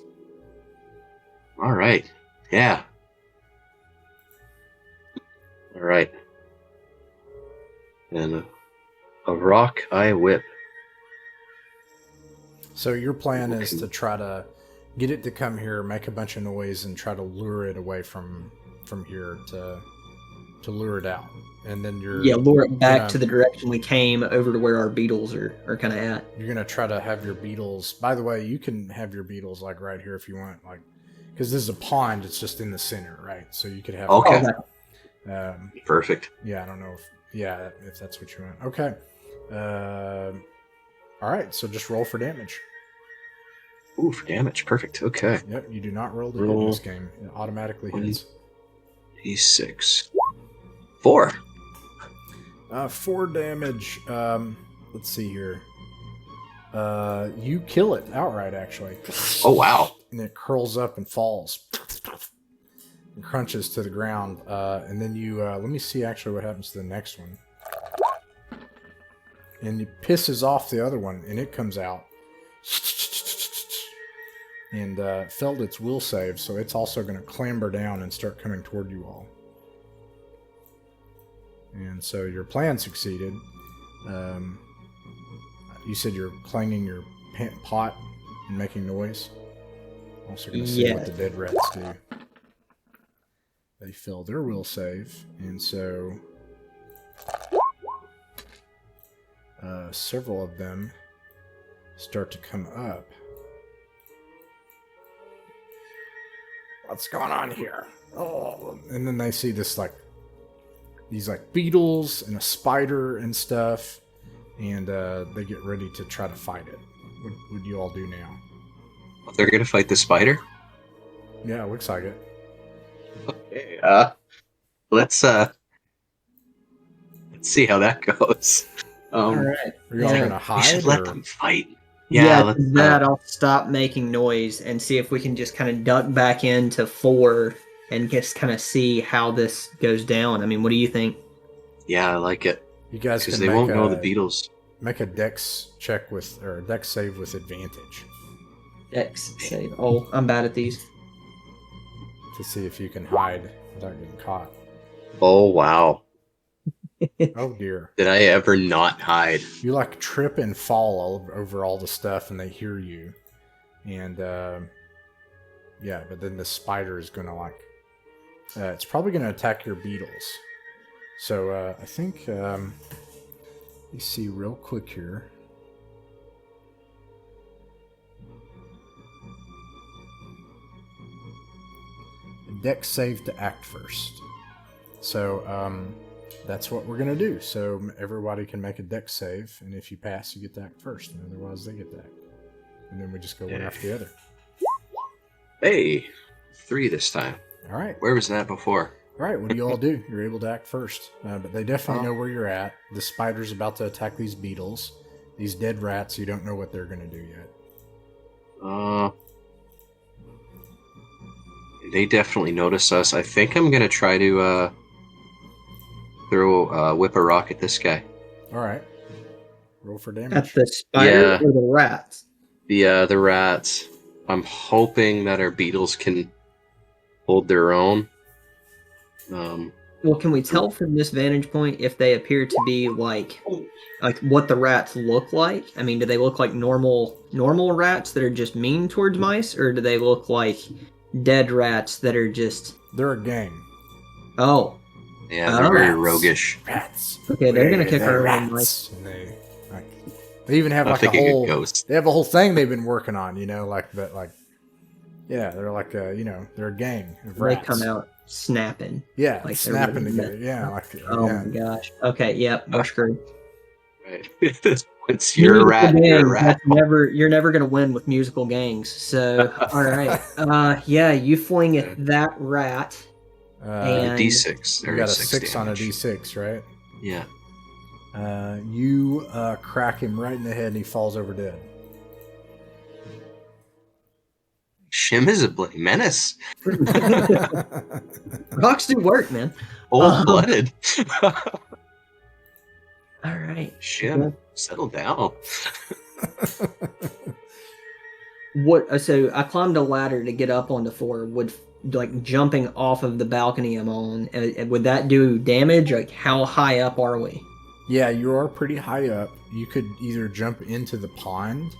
All right. Yeah. All right. And a rock I whip. So your plan is to try to get it to come here, make a bunch of noise, and try to lure it away from here to lure it out. And then lure it back to the direction we came, over to where our beetles are kind of at. You're gonna try to have your beetles. By the way, you can have your beetles like right here if you want, like, because this is a pond. It's just in the center, right? So you could have. Okay. Perfect. Yeah, I don't know if that's what you want. Okay. All right. So just roll for damage. Ooh, for damage. Perfect. Okay. Yep. You do not roll to hit in this game. It automatically hits. D6. 4. 4 damage. Let's see here. You kill it outright, actually. Oh, wow. And it curls up and falls. And crunches to the ground. And then you, let me see actually what happens to the next one. And it pisses off the other one, and it comes out. And failed its will save, so it's also going to clamber down and start coming toward you all. And so your plan succeeded. You said you're clanging your pot and making noise. Also going to see what the dead rats do. They fail their will save, and so several of them start to come up. What's going on here? Oh, and then they see these beetles and a spider and stuff, and they get ready to try to fight it. What would you all do now? They're gonna fight the spider? Yeah, it looks like it. Okay, let's see how that goes. All right. Are you all Yeah. gonna We hide? should let or- them fight. Yeah, let's, that I'll stop making noise and see if we can just kind of duck back into 4 and just kind of see how this goes down. I mean, what do you think? yeah, I like it. You guys Because can they make won't know the a, Beatles. make a dex check with, or a dex save with advantage X save. Oh, I'm bad at these. to see if you can hide without getting caught. Oh, wow. Oh dear. Did I ever not hide? You like trip and fall all over all the stuff, and they hear you. And yeah, but then the spider is gonna like, it's probably gonna attack your beetles. So I think let me see real quick here. Dex save to act first. So that's what we're gonna do. So everybody can make a dex save, and if you pass, you get to act first, and otherwise they get to act. And then we just go one after the other. Hey, 3 this time. All right. Where was that before? All right, what do you all do? You're able to act first, but they definitely know where you're at. The spider's about to attack these beetles, these dead rats. You don't know what they're going to do yet. They definitely notice us. I think I'm gonna try to whip a rock at this guy. All right, roll for damage. At the spider Yeah. or the rats? The rats. I'm hoping that our beetles can hold their own. Well, can we tell from this vantage point if they appear to be like what the rats look like? I mean, do they look like normal rats that are just mean towards mice, or do they look like dead rats that are just? They're a gang. Oh, Yeah, they're very Rats. roguish. Rats. okay, they're gonna kick They're our own rats. mice. And they even have I'm like a thinking whole. a ghost. They have a whole thing they've been working on. Like that. Like, yeah, they're like they're a gang of They rats. come out snapping. Yeah, like they're snapping really together. mad. Yeah, like Oh yeah. my gosh. Okay, yep, we're screwed. Right. Once you're a rat, you're a Gangs, rat. that's you're never gonna win with musical gangs. So, all right, yeah, you fling at that rat. And- D6. You Or got a 6 6 on a damage. D6, right? Yeah. You crack him right in the head, and he falls over dead. Shim is a bloody menace. Rocks do work, man. Cold-blooded. All right. Shim, settle down. What? So I climbed a ladder to get up onto 4. Would like jumping off of the balcony I'm on? Would that do damage? Like, how high up are we? Yeah, you are pretty high up. You could either jump into the pond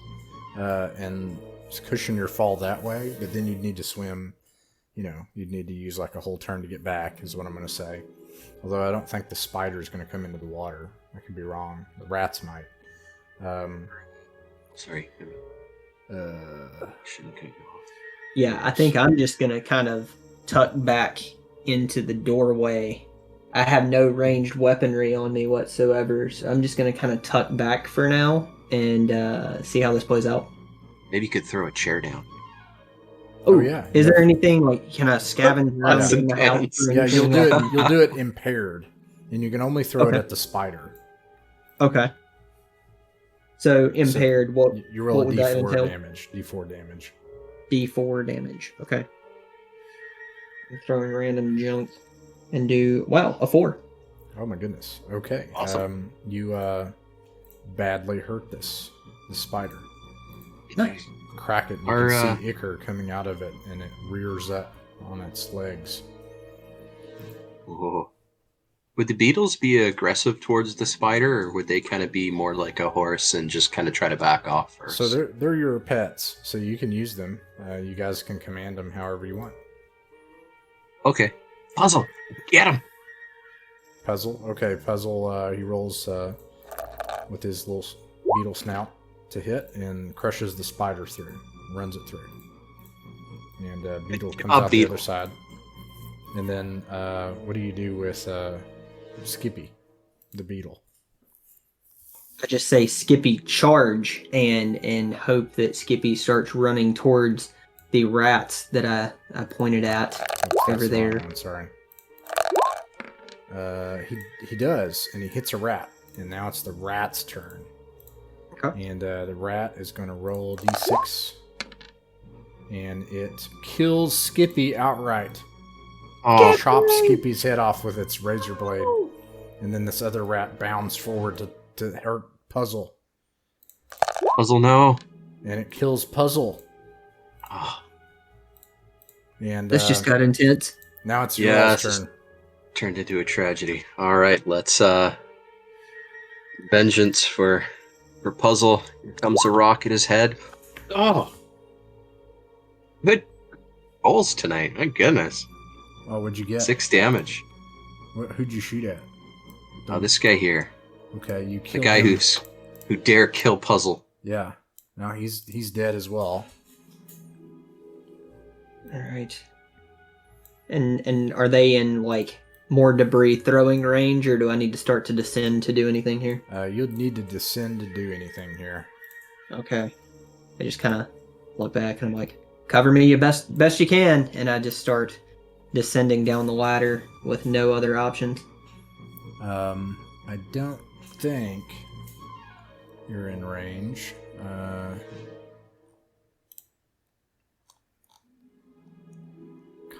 and cushion your fall that way, but then you'd need to swim. You'd need to use like a whole turn to get back, is what I'm going to say. Although I don't think the spider's going to come into the water. I could be wrong. The rats might. Sorry. Shouldn't cut you off. Yeah, I think I'm just gonna kind of tuck back into the doorway. I have no ranged weaponry on me whatsoever, so I'm just gonna kind of tuck back for now and see how this plays out. Maybe you could throw a chair down. Oh, yeah. Is there anything like can I scavenge around That's in the house? intense. or Yeah, you'll anything do like it. You'll do it impaired, and you can only throw it Okay. at the spider. that? Okay. So impaired. What? You roll what a would that D4 entail? damage. D4 damage. D4 damage. Okay. I'm throwing random junk and do a 4. Oh my goodness. Okay. Awesome. You badly hurt the spider. Nice. Crack it. And you can see ichor coming out of it, and it rears up on its legs. Whoa. Would the beetles be aggressive towards the spider, or would they kind of be more like a horse and just kind of try to back off first? So they're your pets, so you can use them. You guys can command them however you want. Okay. Puzzle. Get him. Puzzle. Okay, Puzzle. He rolls with his little beetle snout to hit and crushes the spider through, runs it through, and Beetle comes out the other side. And then what do you do with Skippy, the beetle? I just say Skippy charge and hope that Skippy starts running towards the rats that I pointed at That's over the wrong there. one, sorry. He does, and he hits a rat, and now it's the rat's turn. Okay. And the rat is going to roll d6, and it kills Skippy outright. Oh, Chops Skippy's head off with its razor blade, and then this other rat bounds forward to hurt Puzzle, Puzzle, no. and it kills Puzzle. Oh, And This just got intense. now it's Yeah, your it's just- turn. turned into a tragedy. All right, let's vengeance for Puzzle. Here comes a rock at his head. Oh, good rolls tonight. My goodness, Oh, what'd you get? 6 damage. Who'd you shoot at? Oh, this guy here, Okay, you the killed guy him. who dare kill Puzzle. Yeah. Now he's dead as well. All right. And are they in like more debris throwing range, or do I need to start to descend to do anything here? You'd need to descend to do anything here. Okay. I just kind of look back and I'm like, cover me your best you can, and I just start descending down the ladder with no other options. I don't think you're in range.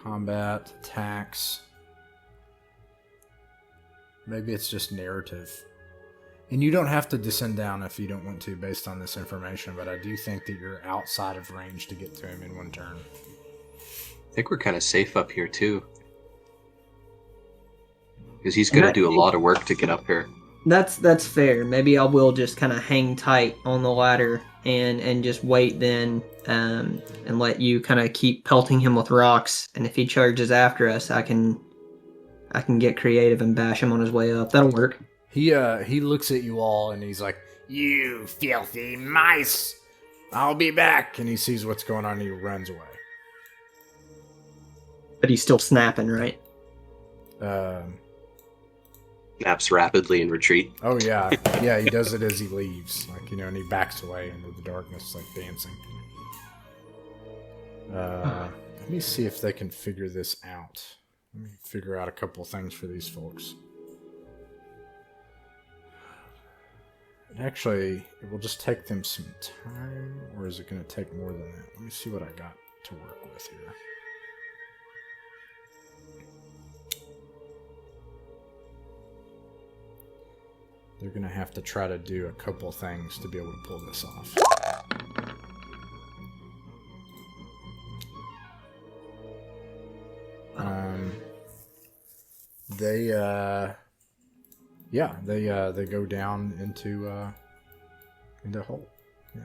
Combat, attacks. Maybe it's just narrative. And you don't have to descend down if you don't want to based on this information, but I do think that you're outside of range to get to him in one turn. I think we're kind of safe up here too, because he's going to do a lot of work to get up here. That's fair. Maybe I will just kind of hang tight on the ladder and just wait then, and let you kind of keep pelting him with rocks. And if he charges after us, I can get creative and bash him on his way up. That'll work. He looks at you all and he's like, "You filthy mice! I'll be back!" And he sees what's going on and he runs away. But he's still snapping, right? Snaps rapidly in retreat. Oh yeah, yeah. He does it as he leaves, like and he backs away into the darkness, like dancing. Let me see if they can figure this out. Let me figure out a couple things for these folks. Actually, it will just take them some time, or is it going to take more than that? Let me see what I got to work with here. They're going to have to try to do a couple things to be able to pull this off. They go down into a hole. Yeah.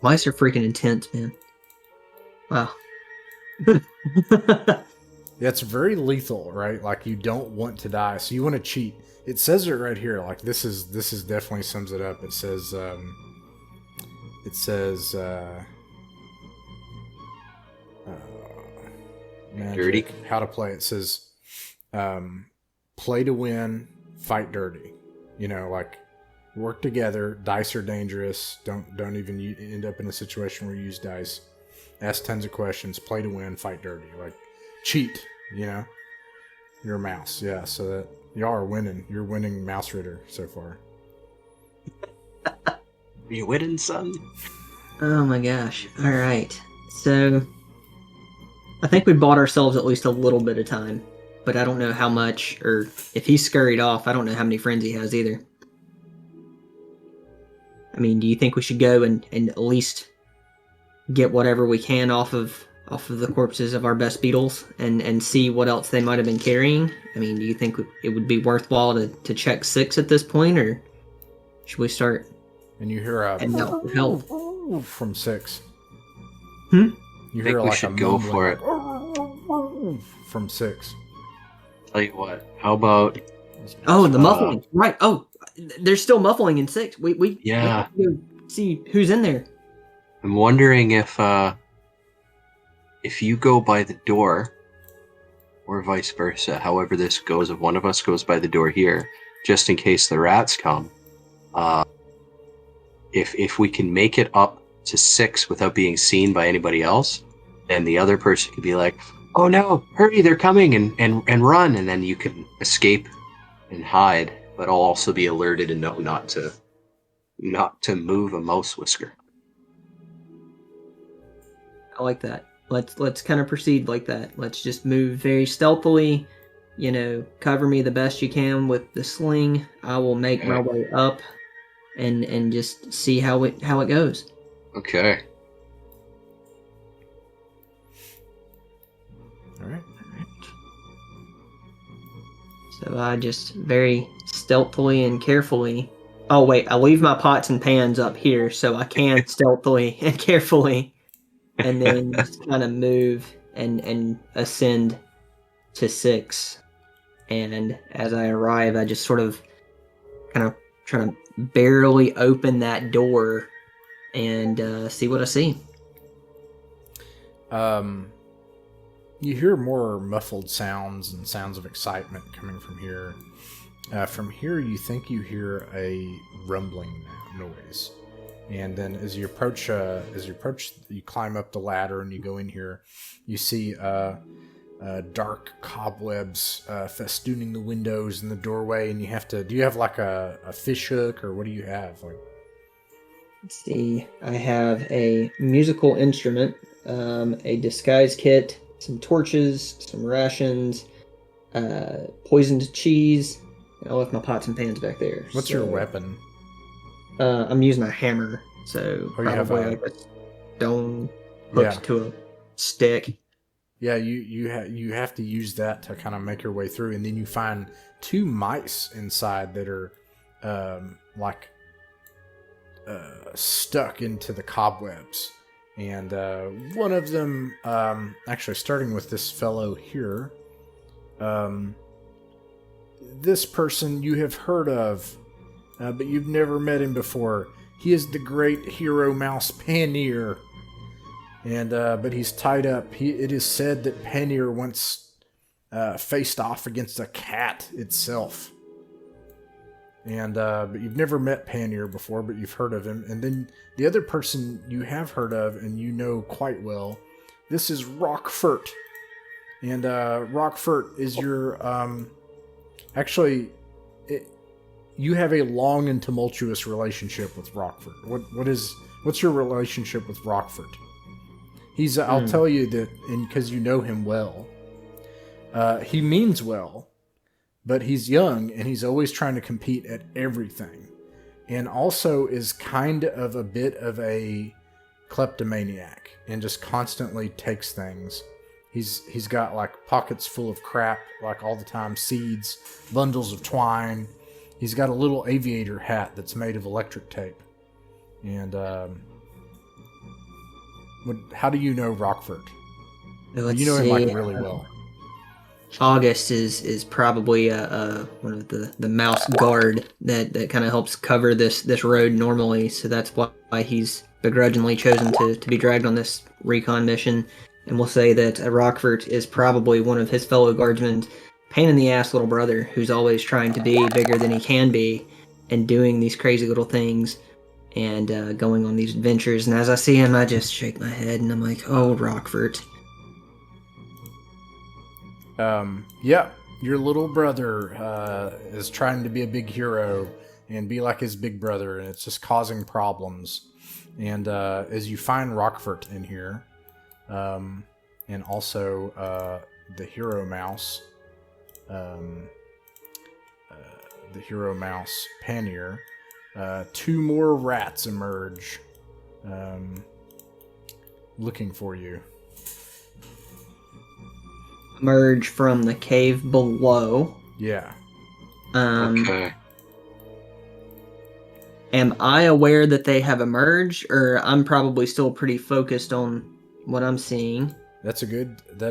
Mice are freaking intense, man. Wow. Yeah, it's very lethal, right? Like you don't want to die, so you want to cheat. It says it right here. Like this is definitely sums it up. It says magic, Dirty. how to play. It says play to win, fight dirty. You know, like work together. Dice are dangerous. Don't even end up in a situation where you use dice. Ask tons of questions. Play to win, fight dirty. Like cheat. You know, you're a mouse. Yeah, so that y'all are winning. You're winning Mausritter so far. You winning, son? Oh my gosh. All right. So I think we bought ourselves at least a little bit of time, but I don't know how much, or if he scurried off, I don't know how many friends he has either. I mean, do you think we should go and at least get whatever we can off of the corpses of our best beetles and see what else they might have been carrying? I mean, do you think it would be worthwhile to check 6 at this point, or should we start And you hear a and out for help? from 6. Hmm? You I think hear we like should a go mumbling, for it. like, from 6. Tell you what, how about Oh, the muffling. Right. Oh, there's still muffling in 6. We Yeah. have to go see who's in there. I'm wondering if you go by the door, or vice versa, however this goes, if one of us goes by the door here, just in case the rats come. If we can make it up to 6 without being seen by anybody else, then the other person could be like, "Oh no, hurry, they're coming," and run, and then you can escape and hide, but I'll also be alerted and know not to move a mouse whisker. I like that. Let's kind of proceed like that. Let's just move very stealthily. Cover me the best you can with the sling. I will make my way up and just see how it goes. Okay. All right. So I just very stealthily and carefully. Oh wait, I leave my pots and pans up here so I can stealthily and carefully, and then just kind of move and ascend to 6. And as I arrive, I just sort of kind of try to barely open that door and see what I see. You hear more muffled sounds and sounds of excitement coming from here. From here, you think you hear a rumbling noise, and then as you approach, you climb up the ladder and you go in here. You see dark cobwebs festooning the windows and the doorway, and you have to. Do you have like a fish hook, or what do you have? Let's see. I have a musical instrument, a disguise kit, some torches, some rations, poisoned cheese. I left my pots and pans back there. What's your weapon? I'm using a hammer, so you have probably like a stone hooked to a stick. Yeah, you have to use that to kind of make your way through, and then you find 2 mice inside that are stuck into the cobwebs, and one of them, actually starting with this fellow here, this person you have heard of, but you've never met him before. He is the great hero mouse Panir. And but he's tied up. It is said that Panir once faced off against a cat itself. And but you've never met Panir before, but you've heard of him. And then the other person you have heard of and you know quite well, this is Rockfort. And Rockfort is your you have a long and tumultuous relationship with Rockfort. What's your relationship with Rockfort? I'll tell you that, and because you know him well, he means well, but he's young and he's always trying to compete at everything, and also is kind of a bit of a kleptomaniac and just constantly takes things. He's got like pockets full of crap, like all the time, seeds, bundles of twine. He's got a little aviator hat that's made of electric tape, and how do you know Rockfort? You know him like really well. August is probably one of the mouse guard that kind of helps cover this road normally, so that's why he's begrudgingly chosen to be dragged on this recon mission. And we'll say that Rockfort is probably one of his fellow guardsmen's pain in the ass little brother who's always trying to be bigger than he can be and doing these crazy little things and going on these adventures. And as I see him, I just shake my head and I'm like, oh, Rockfort. Yeah, your little brother is trying to be a big hero and be like his big brother, and it's just causing problems. And as you find Rockfort in here, and also the hero mouse, Panir, 2 more rats emerge, looking for you. Emerge from the cave below. Yeah. Okay. Am I aware that they have emerged, or I'm probably still pretty focused on what I'm seeing? That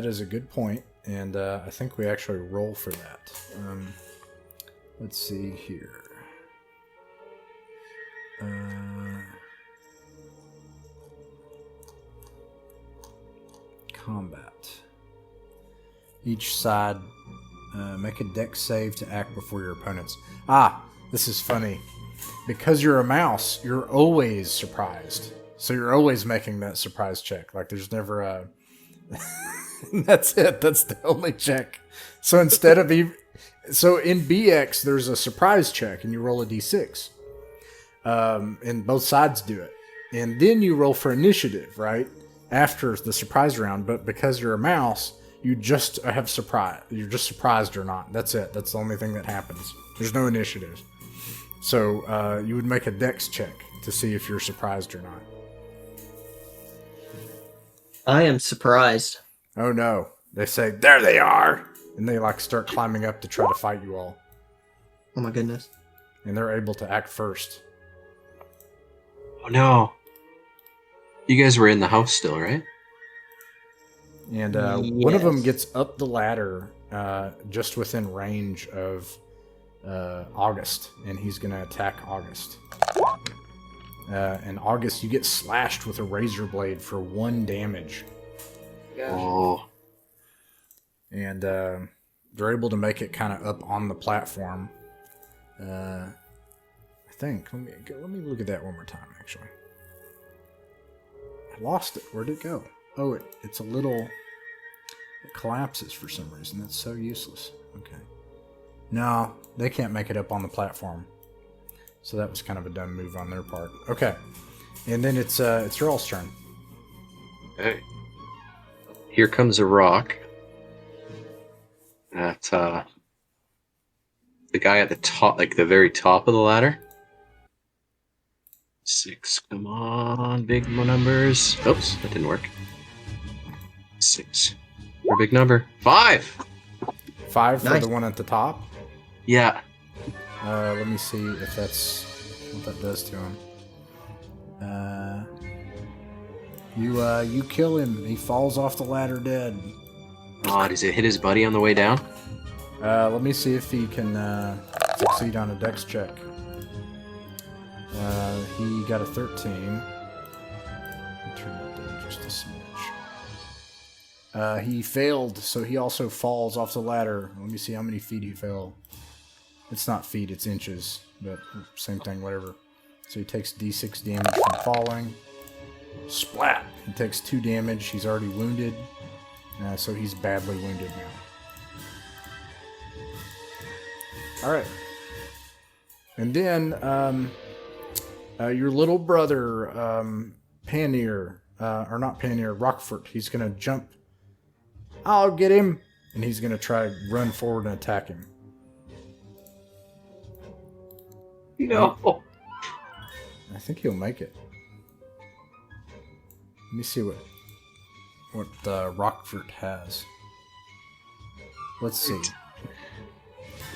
is a good point, and I think we actually roll for that. Let's see here. Combat. Each side Make a dex save to act before your opponents. Ah, this is funny. Because you're a mouse, you're always surprised. So you're always making that surprise check. Like there's never a... That's it. That's the only check. So instead of... So in BX, there's a surprise check and you roll a d6. And both sides do it. And then you roll for initiative, right? After the surprise round. But because you're a mouse... You just have surprise. You're just surprised or not. That's it. That's the only thing that happens. There's no initiative. So you would make a dex check to see if you're surprised or not. I am surprised. Oh no. They say, there they are! And they like start climbing up to try to fight you all. Oh my goodness. And they're able to act first. Oh no. You guys were in the house still, right? And one of them gets up the ladder just within range of August, and he's going to attack August. And August, you get slashed with a razor blade for 1 damage. Oh. And they're able to make it kind of up on the platform. I think. Let me look at that one more time, actually. I lost it. Where'd it go? Oh, it's a little... It collapses for some reason. That's so useless. Okay. No, they can't make it up on the platform. So that was kind of a dumb move on their part. Okay. And then it's your all's turn. Okay. Here comes a rock. At the guy at the top, like the very top of the ladder. 6. Come on, big numbers. Oops, that didn't work. 6. Or big number. 5! 5 for Nice. the one at the top. Yeah. Let me see if that's what that does to him. You kill him. He falls off the ladder dead. Oh, does it hit his buddy on the way down? Let me see if he can succeed on a dex check. He got a 13. Turn that down just a smidge. He failed, so he also falls off the ladder. Let me see how many feet he fell. It's not feet, it's inches, but same thing, whatever. So he takes d6 damage from falling. Splat! He takes 2 damage. He's already wounded. So he's badly wounded now. Alright. And then, your little brother, Paneer, or not Paneer, Rockfort, he's going to jump. I'll get him! And he's going to try to run forward and attack him. No. I think he'll make it. Let me see what Rockfort has. Let's see.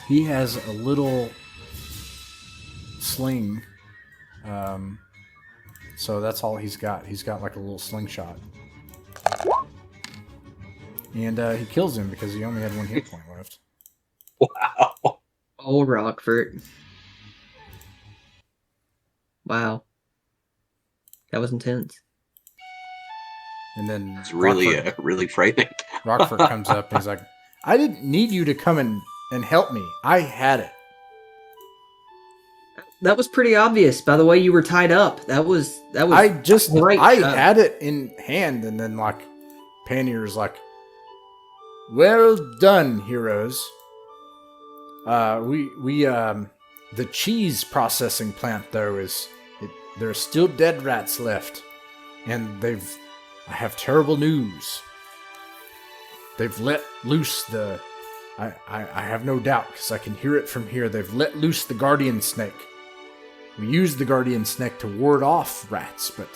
He has a little sling. So that's all he's got. He's got like a little slingshot. And he kills him because he only had 1 hit point left. Wow. Oh, Rockfort. Wow. That was intense. And then It's really, really frightening. Rockfort comes up and he's like, I didn't need you to come and help me. I had it. That was pretty obvious by the way you were tied up. That was great. I had it in hand, and then like Panier's like, well done, heroes. The cheese processing plant though there are still dead rats left, and I have terrible news. They've let loose I have no doubt because I can hear it from here. They've let loose the guardian snake. We used the guardian snake to ward off rats, but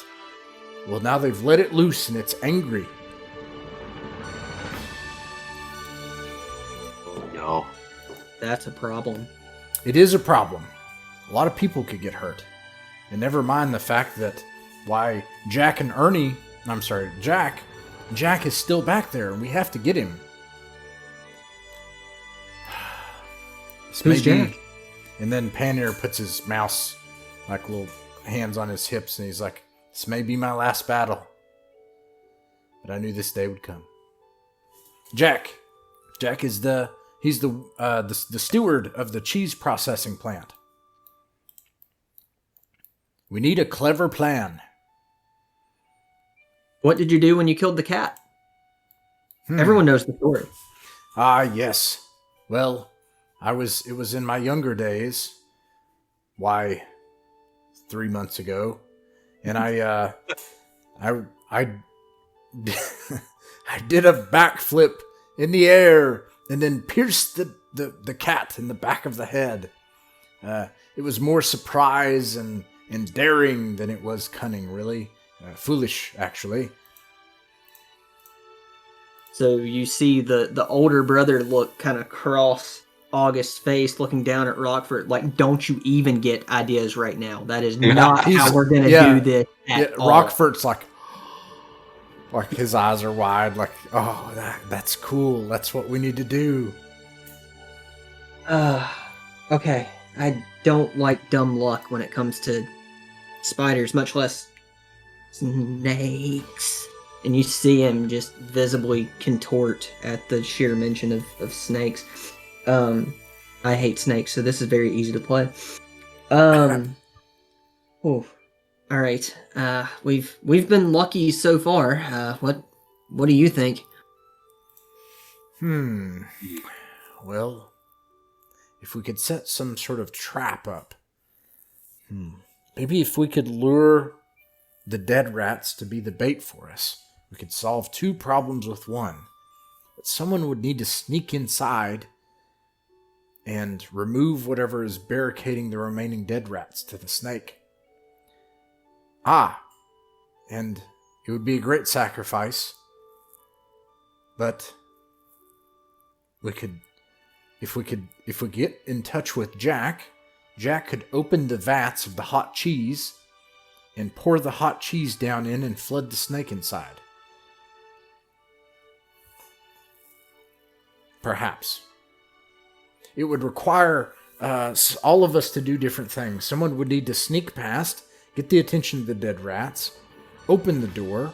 well, now they've let it loose and it's angry. Oh no. That's a problem. It is a problem. A lot of people could get hurt. And never mind the fact that why Jack is still back there and we have to get him. Who's Jack? And then Panier puts his mouse, like little hands on his hips, and he's like, this may be my last battle. But I knew this day would come. Jack is the He's the steward of the cheese processing plant. We need a clever plan. What did you do when you killed the cat? Everyone knows the story. Ah, yes. Well, it was in my younger days. Why, 3 months ago. And I did a backflip in the air and then pierced the cat in the back of the head. It was more surprise and daring than it was cunning, really. Foolish, actually. So you see the older brother look kind of cross August's face, looking down at Rockford, like, don't you even get ideas right now. That is not how we're going to do this at all. Rockford's like his eyes are wide, like, oh, that's cool. That's what we need to do. Okay. I don't like dumb luck when it comes to spiders, much less snakes. And you see him just visibly contort at the sheer mention of snakes. I hate snakes, so this is very easy to play. All right. We've been lucky so far. What do you think? Well, if we could set some sort of trap up. Maybe if we could lure the dead rats to be the bait for us, we could solve 2 problems with 1. But someone would need to sneak inside and remove whatever is barricading the remaining dead rats to the snake. And it would be a great sacrifice, but if we get in touch with Jack could open the vats of the hot cheese and pour the hot cheese down in and flood the snake inside. Perhaps. It would require all of us to do different things. Someone would need to sneak past, get the attention of the dead rats, open the door.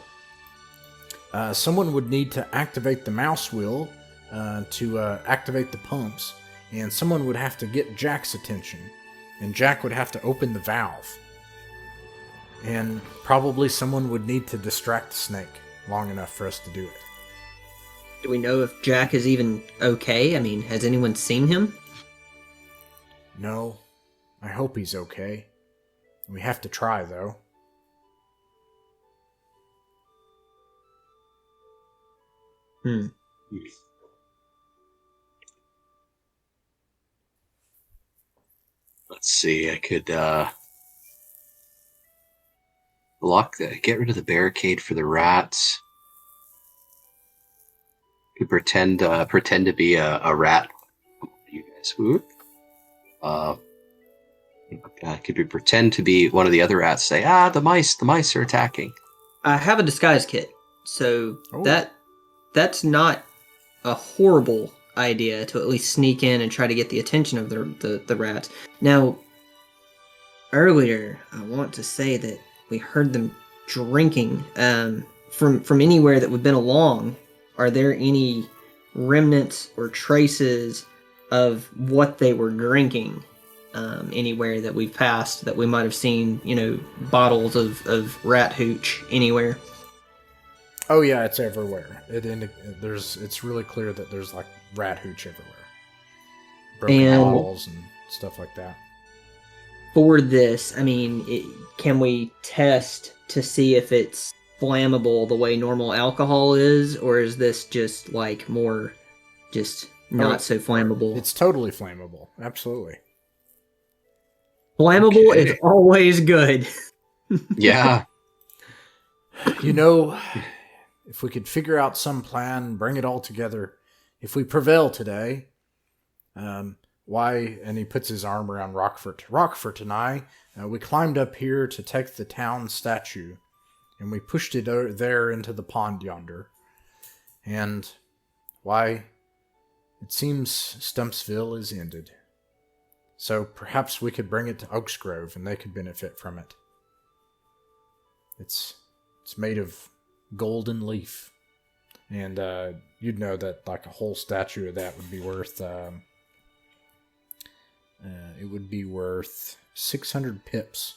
Someone would need to activate the mouse wheel to activate the pumps. And someone would have to get Jack's attention. And Jack would have to open the valve. And probably someone would need to distract the snake long enough for us to do it. Do we know if Jack is even okay? I mean, has anyone seen him? No. I hope he's okay. We have to try, though. Let's see, I could get rid of the barricade for the rats. Could pretend to be a rat. You guys, I could pretend to be one of the other rats. Say, the mice are attacking. I have a disguise kit, so that's not a horrible idea to at least sneak in and try to get the attention of the rats. Now, earlier, I want to say that we heard them drinking from anywhere that we've been along. Are there any remnants or traces of what they were drinking anywhere that we've passed that we might have seen, bottles of rat hooch anywhere? Oh yeah, it's everywhere. It's really clear that there's like rat hooch everywhere. Broken bottles and stuff like that. For this, I mean, can we test to see if it's flammable the way normal alcohol is, or is this just like more just not so flammable? It's totally flammable. Absolutely. Flammable is always good. Yeah. If we could figure out some plan, bring it all together, if we prevail today, and he puts his arm around Rockford. Rockford and I, we climbed up here to take the town statue, and we pushed it there into the pond yonder. And, it seems Stumpsville is ended. So perhaps we could bring it to Oaks Grove, and they could benefit from it. It's made of golden leaf. And you'd know that like a whole statue of that would be worth... it would be worth 600 pips.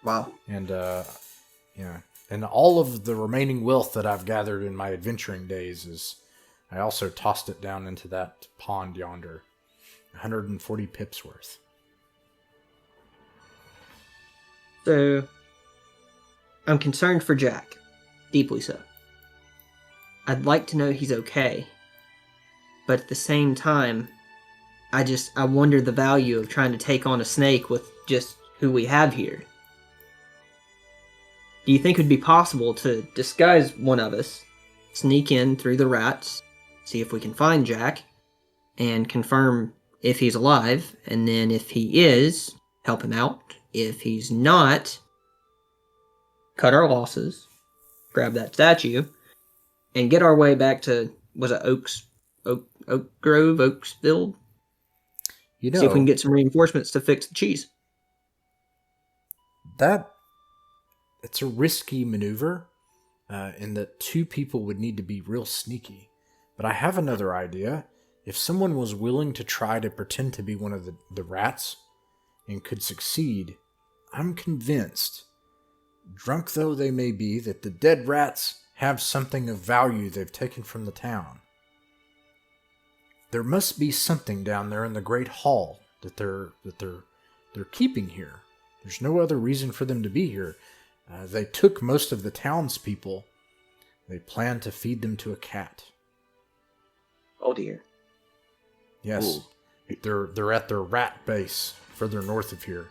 Wow. And, and all of the remaining wealth that I've gathered in my adventuring days is... I also tossed it down into that pond yonder. 140 pips worth. So, I'm concerned for Jack. Deeply so. I'd like to know he's okay. But at the same time, I wonder the value of trying to take on a snake with just who we have here. Do you think it would be possible to disguise one of us, sneak in through the rats, see if we can find Jack, and confirm if he's alive, and then if he is, help him out. If he's not, cut our losses, grab that statue, and get our way back to, was it Oak Grove, Oaksville? You know, see if we can get some reinforcements to fix the cheese. It's a risky maneuver, in that two people would need to be real sneaky. But I have another idea. If someone was willing to try to pretend to be one of the rats and could succeed, I'm convinced, drunk though they may be, that the dead rats have something of value they've taken from the town. There must be something down there in the Great Hall that they're keeping here. There's no other reason for them to be here. They took most of the townspeople. They plan to feed them to a cat. Oh dear. Yes, they're at their rat base further north of here.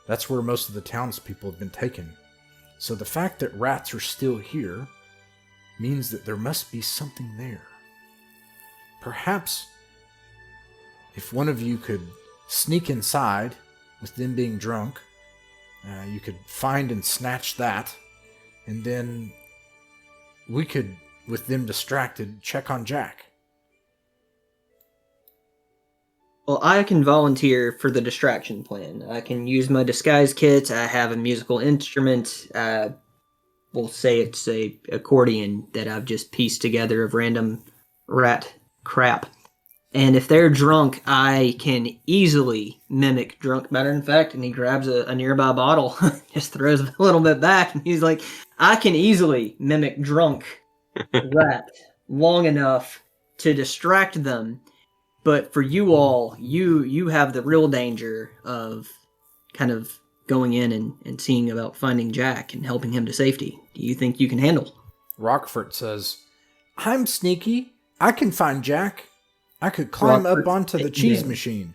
That's where most of the townspeople have been taken. So the fact that rats are still here means that there must be something there. Perhaps if one of you could sneak inside with them being drunk, you could find and snatch that, and then we could, with them distracted, check on Jack. Well, I can volunteer for the distraction plan. I can use my disguise kit. I have a musical instrument. We'll say it's a accordion that I've just pieced together of random rat crap. And if they're drunk, I can easily mimic drunk matter. In fact, and he grabs a nearby bottle, just throws a little bit back, and he's like, I can easily mimic drunk rat long enough to distract them. But for you all, you have the real danger of kind of going in and seeing about finding Jack and helping him to safety. Do you think you can handle? Rockford says, I'm sneaky. I can find Jack. I could climb up onto the cheese machine.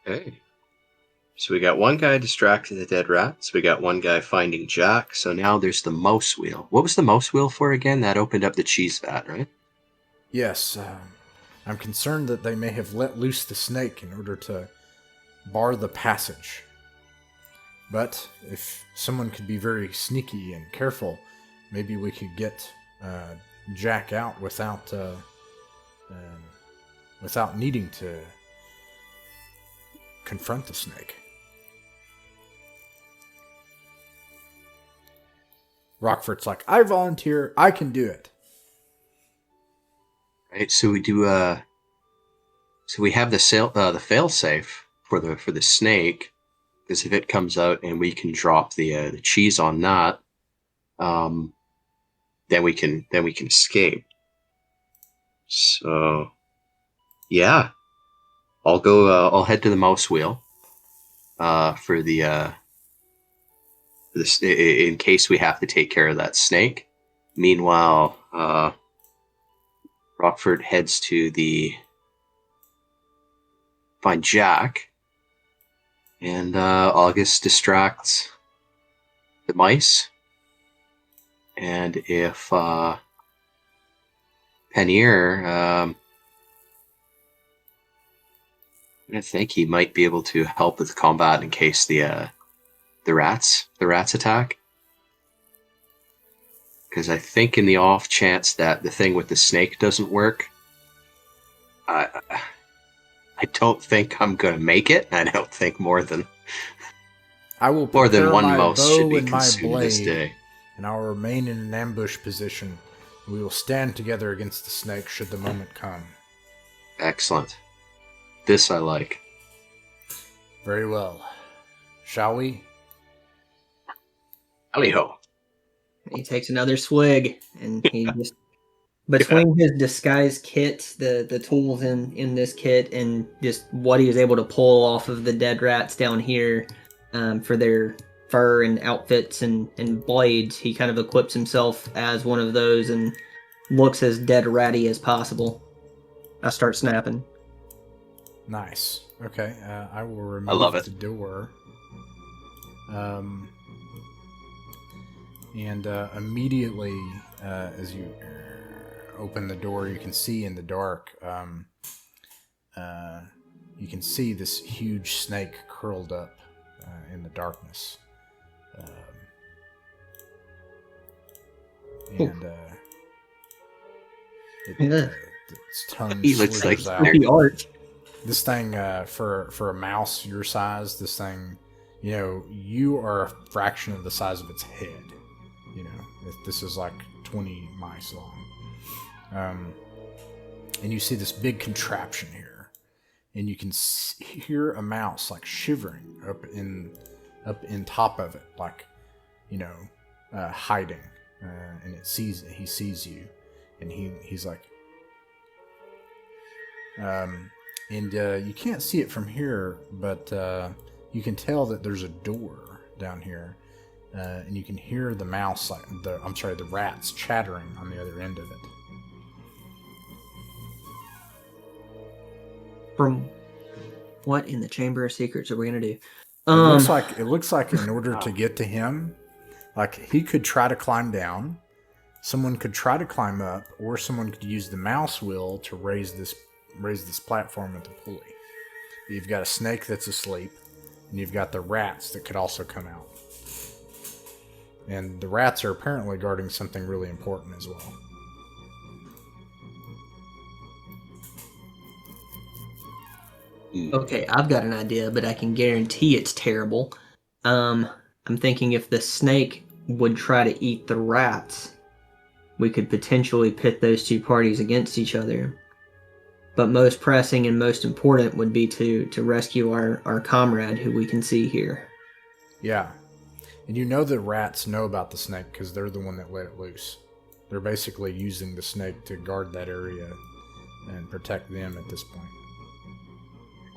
Okay. So we got one guy distracting the dead rats. We got one guy finding Jack. So now there's the mouse wheel. What was the mouse wheel for again? That opened up the cheese vat, right? Yes. I'm concerned that they may have let loose the snake in order to bar the passage. But if someone could be very sneaky and careful, maybe we could get Jack out without needing to confront the snake. Rockford's like, I volunteer. I can do it. Right. So we do. So we have the failsafe for the snake, because if it comes out and we can drop the cheese on that, then we can escape. So, yeah, I'll go. I'll head to the mouse wheel for this in case we have to take care of that snake. Meanwhile, Rockford heads to find Jack, and August distracts the mice. And if Pannier, I think he might be able to help with combat in case the rats attack. Because I think in the off chance that the thing with the snake doesn't work, I don't think I'm gonna make it. I don't think more than I will more than one my mouse bow should be and my consumed this blade day. and I will remain in an ambush position. We will stand together against the snake should the moment come. Excellent. This I like. Very well. Shall we? Howdy-ho. He takes another swig, and he just between his disguise kit, the tools in this kit, and just what he was able to pull off of the dead rats down here for their fur and outfits and blades, he kind of equips himself as one of those and looks as dead ratty as possible. I start snapping. Nice. Okay, I will remove the door. And immediately, as you open the door, you can see in the dark, you can see this huge snake curled up in the darkness. Its tongue He looks slithers like out. The art. This thing, for a mouse your size, this thing, you are a fraction of the size of its head. This is like 20 mice long. And you see this big contraption here, and you can hear a mouse like shivering up in top of it, like, hiding. And he sees you, and he's like, and you can't see it from here, but you can tell that there's a door down here, and you can hear the mouse, the rats chattering on the other end of it. From what in the Chamber of Secrets are we gonna do? It looks like in order to get to him, like he could try to climb down, someone could try to climb up, or someone could use the mouse wheel to raise this platform with the pulley. You've got a snake that's asleep, and you've got the rats that could also come out. And the rats are apparently guarding something really important as well. Okay, I've got an idea, but I can guarantee it's terrible. I'm thinking if the snake would try to eat the rats, we could potentially pit those two parties against each other. But most pressing and most important would be to rescue our comrade who we can see here. Yeah. And the rats know about the snake because they're the one that let it loose. They're basically using the snake to guard that area and protect them at this point.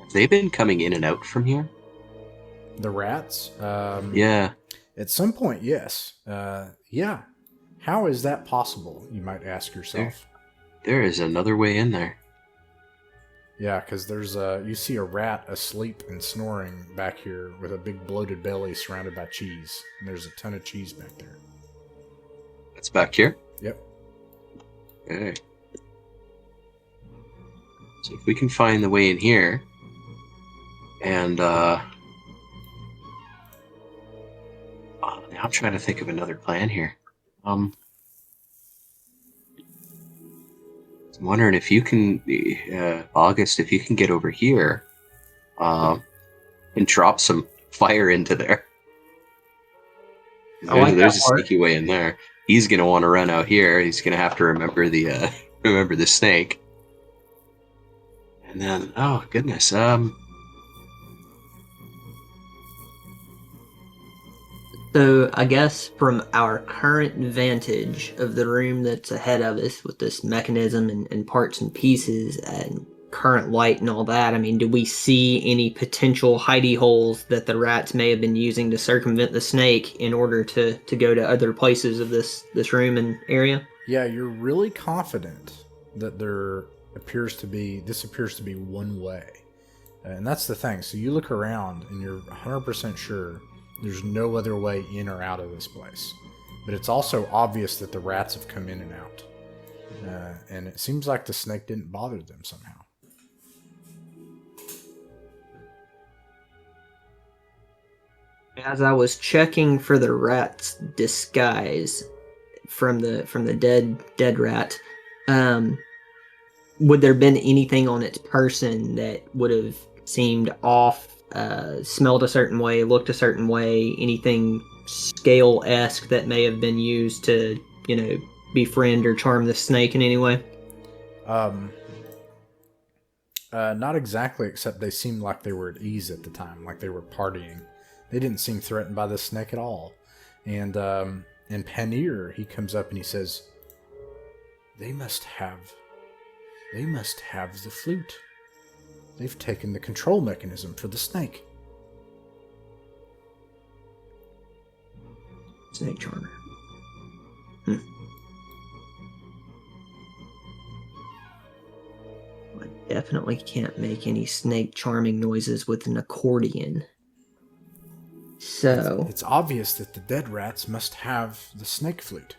Have they been coming in and out from here? The rats? Yeah. At some point, yes. Yeah. How is that possible, you might ask yourself? There is another way in there. Yeah, because there's you see a rat asleep and snoring back here with a big bloated belly surrounded by cheese. And there's a ton of cheese back there. That's back here? Yep. Okay. So if we can find the way in here, and now I'm trying to think of another plan here. I'm wondering if you can, August, if you can get over here, and drop some fire into there. There's a sneaky way in there. He's gonna want to run out here. He's gonna have to remember the snake. And then, oh goodness, So I guess from our current vantage of the room that's ahead of us with this mechanism and parts and pieces and current light and all that, I mean, do we see any potential hidey holes that the rats may have been using to circumvent the snake in order to go to other places of this room and area? Yeah, you're really confident that this appears to be one way. And that's the thing. So you look around and you're 100% sure there's no other way in or out of this place. But it's also obvious that the rats have come in and out. And it seems like the snake didn't bother them somehow. As I was checking for the rat's disguise from the dead rat, would there been anything on its person that would have seemed off, smelled a certain way, looked a certain way, anything scale-esque that may have been used to, befriend or charm the snake in any way? Not exactly, except they seemed like they were at ease at the time, like they were partying. They didn't seem threatened by the snake at all. And Panir, he comes up and he says, They must have the flute. They've taken the control mechanism for the snake. Snake charmer. I definitely can't make any snake charming noises with an accordion. So It's obvious that the dead rats must have the snake flute.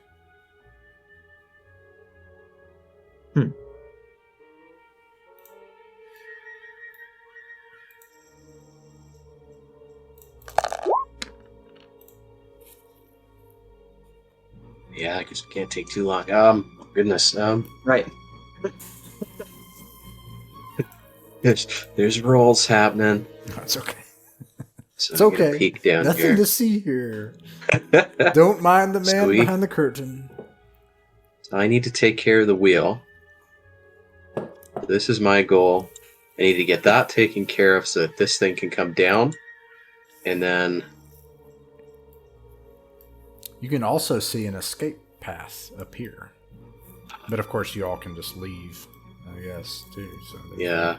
Yeah, I guess it can't take too long. Goodness. right. There's rolls happening. That's okay. So It's I'm gonna okay. peek down Nothing here. to see here. Don't mind the man Sweet. behind the curtain. I need to take care of the wheel. This is my goal. I need to get that taken care of so that this thing can come down. And then... You can also see an escape path up here. But of course you all can just leave, I guess, too. So Yeah.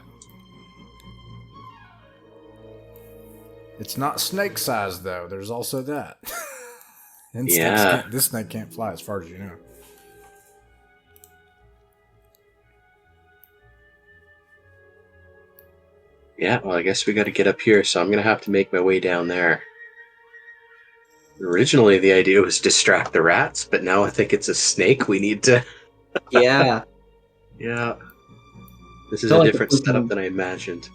It's not snake size, though. There's also that. And Yeah. this snake can't fly as far as you know. Yeah, well, I guess we got to get up here, so I'm going to have to make my way down there. Originally, the idea was distract the rats, but now I think it's a snake we need to... Yeah. Yeah. This is Feel a like if different we setup can- than I imagined.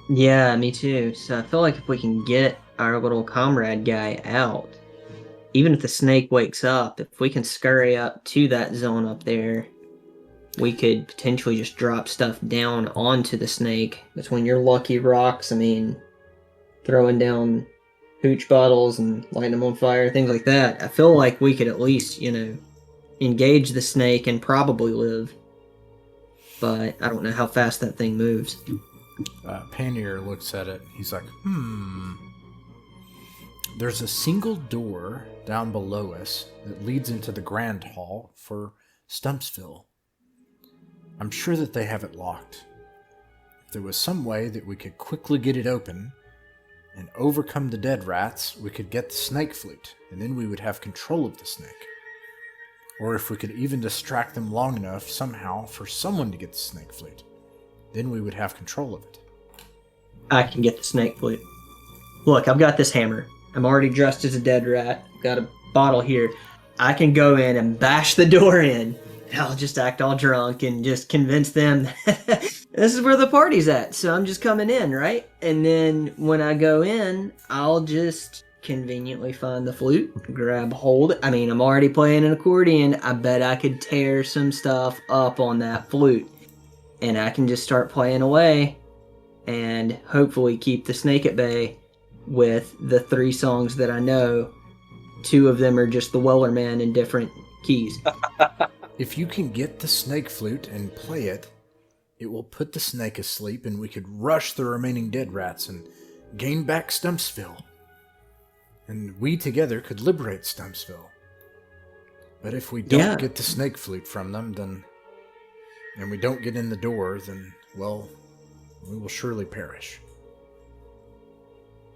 Yeah, me too. So I feel like if we can get our little comrade guy out, even if the snake wakes up, if we can scurry up to that zone up there, we could potentially just drop stuff down onto the snake between your lucky rocks. I mean, throwing down hooch bottles and lighting them on fire, things like that. I feel like we could at least, engage the snake and probably live. But I don't know how fast that thing moves. Panir looks at it. He's like, There's a single door down below us that leads into the grand hall for Stumpsville. I'm sure that they have it locked. If there was some way that we could quickly get it open and overcome the dead rats, we could get the snake flute, and then we would have control of the snake. Or if we could even distract them long enough somehow for someone to get the snake flute, then we would have control of it. I can get the snake flute. Look, I've got this hammer. I'm already dressed as a dead rat. Got a bottle here. I can go in and bash the door in. And I'll just act all drunk and just convince them this is where the party's at. So I'm just coming in, right? And then when I go in, I'll just conveniently find the flute, grab hold. I mean, I'm already playing an accordion. I bet I could tear some stuff up on that flute. And I can just start playing away and hopefully keep the snake at bay with the 3 songs that I know. 2 of them are just the Weller Man in different keys. If you can get the snake flute and play it, it will put the snake asleep and we could rush the remaining dead rats and gain back Stumpsville. And we together could liberate Stumpsville. But if we don't get the snake flute from them, then... and we don't get in the door, then, well, we will surely perish.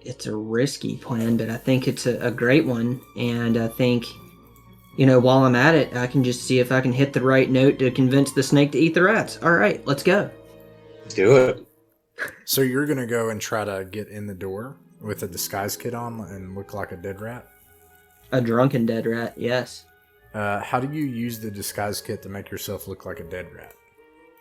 It's a risky plan, but I think it's a great one. And I think, while I'm at it, I can just see if I can hit the right note to convince the snake to eat the rats. All right, let's go. Let's do it. So you're going to go and try to get in the door with a disguise kit on and look like a dead rat? A drunken dead rat, yes. How do you use the disguise kit to make yourself look like a dead rat?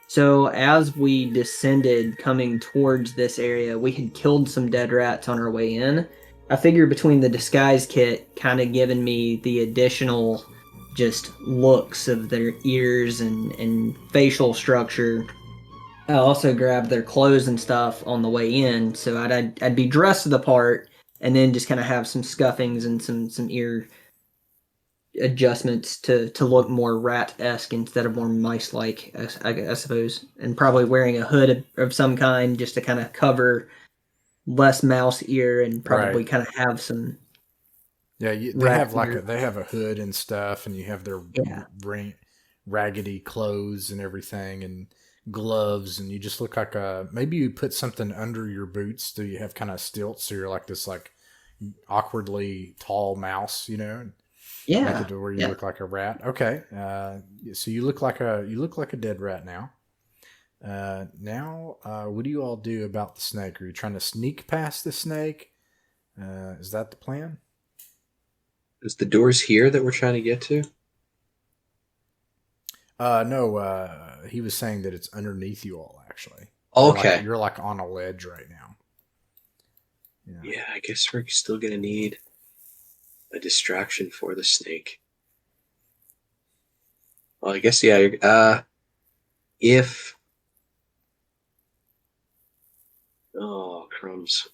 So as we descended coming towards this area, we had killed some dead rats on our way in. I figure between the disguise kit kind of giving me the additional just looks of their ears and facial structure, I also grabbed their clothes and stuff on the way in, so I'd be dressed the part, and then just kind of have some scuffings and some ear adjustments to look more rat-esque instead of more mice-like, I suppose. And probably wearing a hood of some kind just to kind of cover less mouse ear and probably kind of have some. Yeah, they have they have a hood and stuff, and you have their raggedy clothes and everything, and gloves, and you just look like maybe you put something under your boots. Do you have kind of stilts, so you're like this like awkwardly tall mouse, you know? Yeah, make it to where you look like a rat. Okay, so you look like a dead rat now. Now, what do you all do about the snake? Are you trying to sneak past the snake? Is that the plan? Is the doors here that we're trying to get to? No. He was saying that it's underneath you all. Actually, Okay. You're like on a ledge right now. Yeah, I guess we're still gonna need a distraction for the snake. Well, I guess if oh crumbs.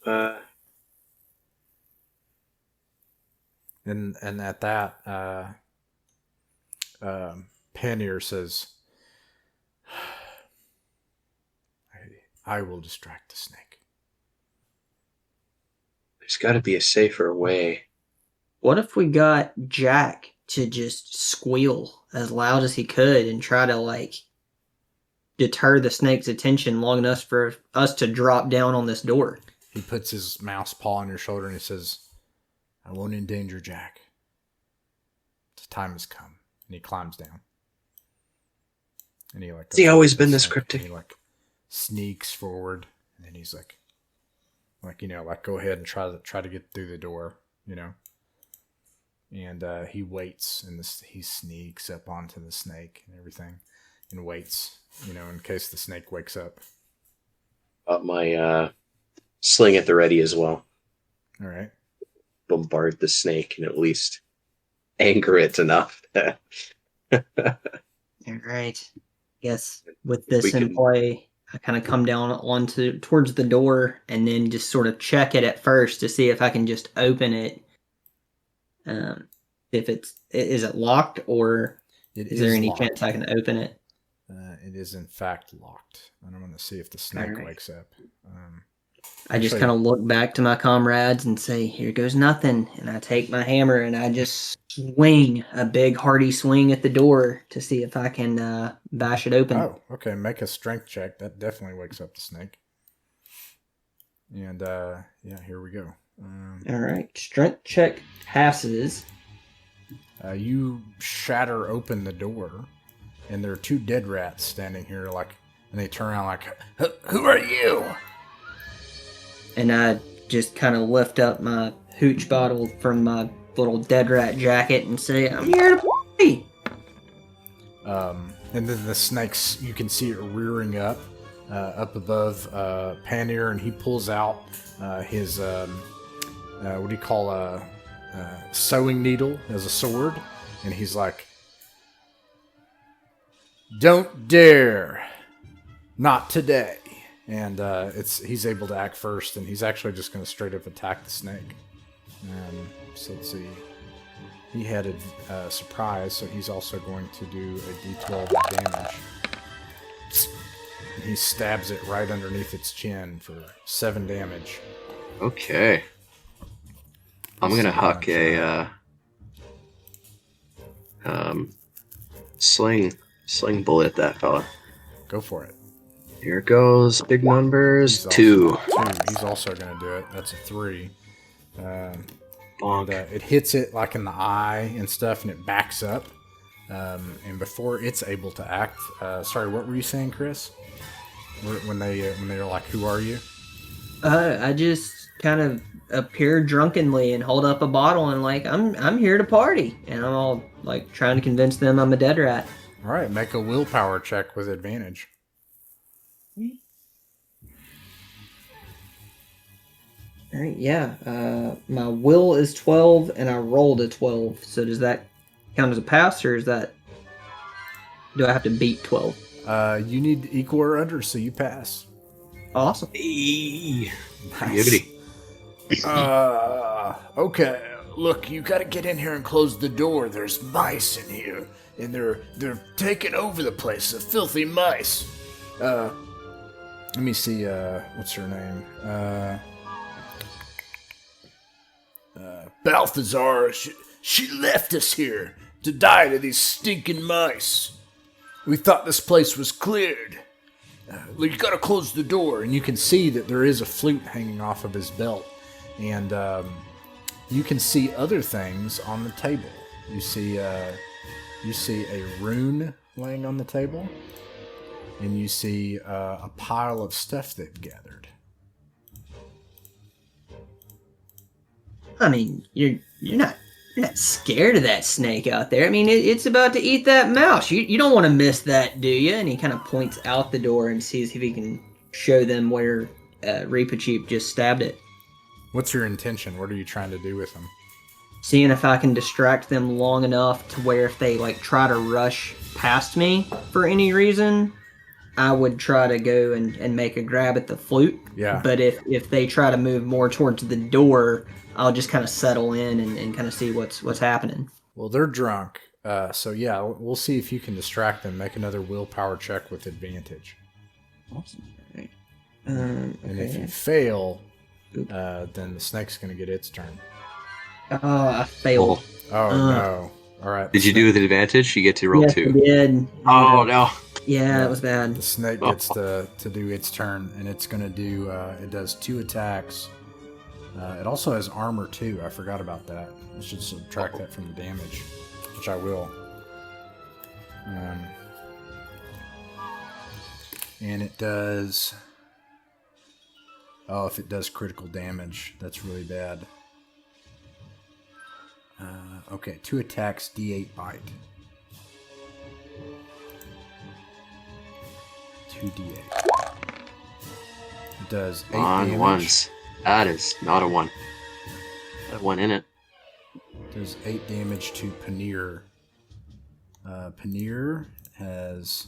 And at that, Paneer says, I will distract the snake. There's got to be a safer way. What if we got Jack to just squeal as loud as he could and try to, like, deter the snake's attention long enough for us to drop down on this door? He puts his mouse paw on your shoulder and he says, I won't endanger Jack. The time has come. And he climbs down. And he like. Has he always been this cryptic? He like sneaks forward, and then he's like go ahead and try to get through the door, you know. And he waits, and he sneaks up onto the snake and everything, and waits, you know, in case the snake wakes up. Got my sling at the ready as well. All right. Bombard the snake and at least anger it enough. All right. Yes, with this in play, I kind of come down towards the door and then just sort of check it at first to see if I can just open it. If is it locked, or is there any chance I can open it? It is in fact locked. And I'm going to see if the snake wakes up. I just kind of look back to my comrades and say, here goes nothing. And I take my hammer and I just swing a big hearty swing at the door to see if I can bash it open. Oh, okay. Make a strength check. That definitely wakes up the snake. And yeah, here we go. All right. Strength check passes. You shatter open the door, and there are two dead rats standing here, and they turn around like, who are you? And I just kind of lift up my hooch bottle from my little dead rat jacket and say, I'm here to party! And then the snakes, you can see it rearing up above Paneer, and he pulls out his, what do you call a sewing needle as a sword, and he's like, don't dare! Not today. And he's able to act first, and he's actually just going to straight up attack the snake. So let's see. He had a surprise, so he's also going to do a d12 of damage. And he stabs it right underneath its chin for 7 damage. Okay. I'm going to huck a sling bullet at that fella. Go for it. Here goes. Big numbers. 2. He's also going to do it. That's a 3. Bonk. And, it hits it like in the eye and stuff, and it backs up. And before it's able to act, sorry, what were you saying, Chris? When they were like, "Who are you?" I just kind of appear drunkenly and hold up a bottle and like, I'm here to party, and I'm all like trying to convince them I'm a dead rat. All right, make a willpower check with advantage. All right, yeah. My will is 12, and I rolled a 12. So does that count as a pass, or do I have to beat 12? You need equal or under, so you pass. Awesome. Hey. Nice. Okay. Look, you gotta get in here and close the door. There's mice in here, and they're taking over the place. The filthy mice. Let me see. What's her name? Balthazar. She left us here to die to these stinking mice. We thought this place was cleared. You gotta close the door, and you can see that there is a flute hanging off of his belt, and you can see other things on the table. You see a rune laying on the table, and you see a pile of stuff they've gathered. I mean, you're not scared of that snake out there. I mean, it's about to eat that mouse. You don't want to miss that, do you? And he kind of points out the door and sees if he can show them where Reepicheep just stabbed it. What's your intention? What are you trying to do with them? Seeing if I can distract them long enough to where if they try to rush past me for any reason, I would try to go and make a grab at the flute. Yeah. But if they try to move more towards the door, I'll just kind of settle in and kind of see what's happening. Well, they're drunk, so yeah, we'll see if you can distract them. Make another willpower check with advantage. Awesome. Right. And if you fail, then the snake's going to get its turn. Oh, I failed. Oh, no. All right. Did you do with advantage? You get to roll Yes, 2. I did. Oh, no. Yeah, it was bad. The snake gets to do its turn, and it's going to do, it does 2 attacks. It also has armor, too. I forgot about that. I should subtract that from the damage, which I will. And it does... Oh, if it does critical damage, that's really bad. Okay, 2 attacks, D8 bite. 2d8. It does 8 On damage. ones. That is not a 1. That 1 in it. Does 8 damage to Paneer. Paneer has...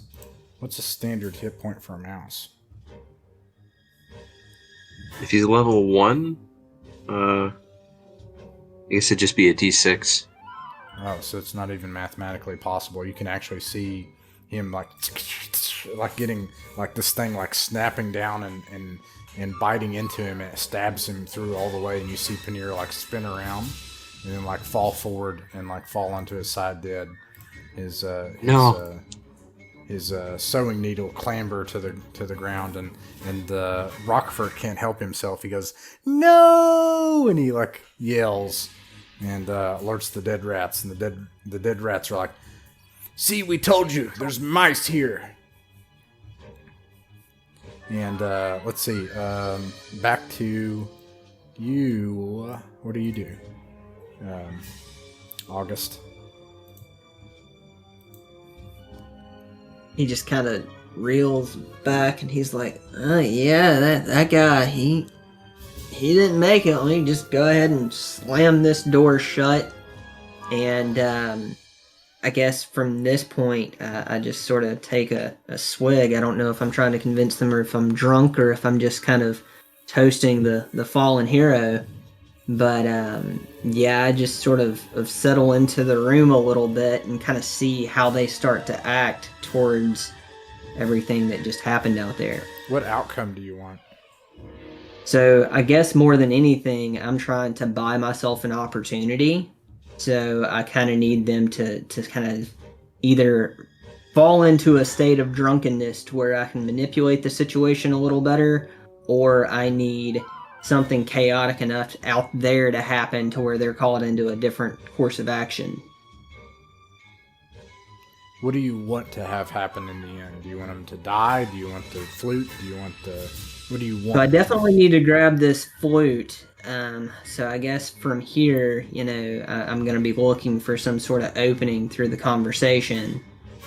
What's a standard hit point for a mouse? If he's level 1, I guess it'd just be a d6. Oh, so it's not even mathematically possible. You can actually see him getting this thing snapping down and biting into him, and it stabs him through all the way, and you see Paneer spin around and then fall forward and fall onto his side dead. His sewing needle clamber to the ground, and Rockford can't help himself. He goes, "No!" and he yells and alerts the dead rats, and the dead rats are like, "See, we told you, there's mice here." And let's see, back to you. What do you do, August? He just kind of reels back and he's like, "Oh yeah, that guy, he didn't make it. Let me just go ahead and slam this door shut." And I guess from this point, I just sort of take a swig. I don't know if I'm trying to convince them or if I'm drunk or if I'm just kind of toasting the fallen hero. But yeah, I just sort of settle into the room a little bit and kind of see how they start to act towards everything that just happened out there. What outcome do you want? So I guess more than anything, I'm trying to buy myself an opportunity. So I kind of need them to kind of either fall into a state of drunkenness to where I can manipulate the situation a little better, or I need something chaotic enough out there to happen to where they're called into a different course of action. What do you want to have happen in the end? Do you want them to die? Do you want the flute? Do you want the... What do you want? So I definitely need to grab this flute. So I guess from here, I'm going to be looking for some sort of opening through the conversation.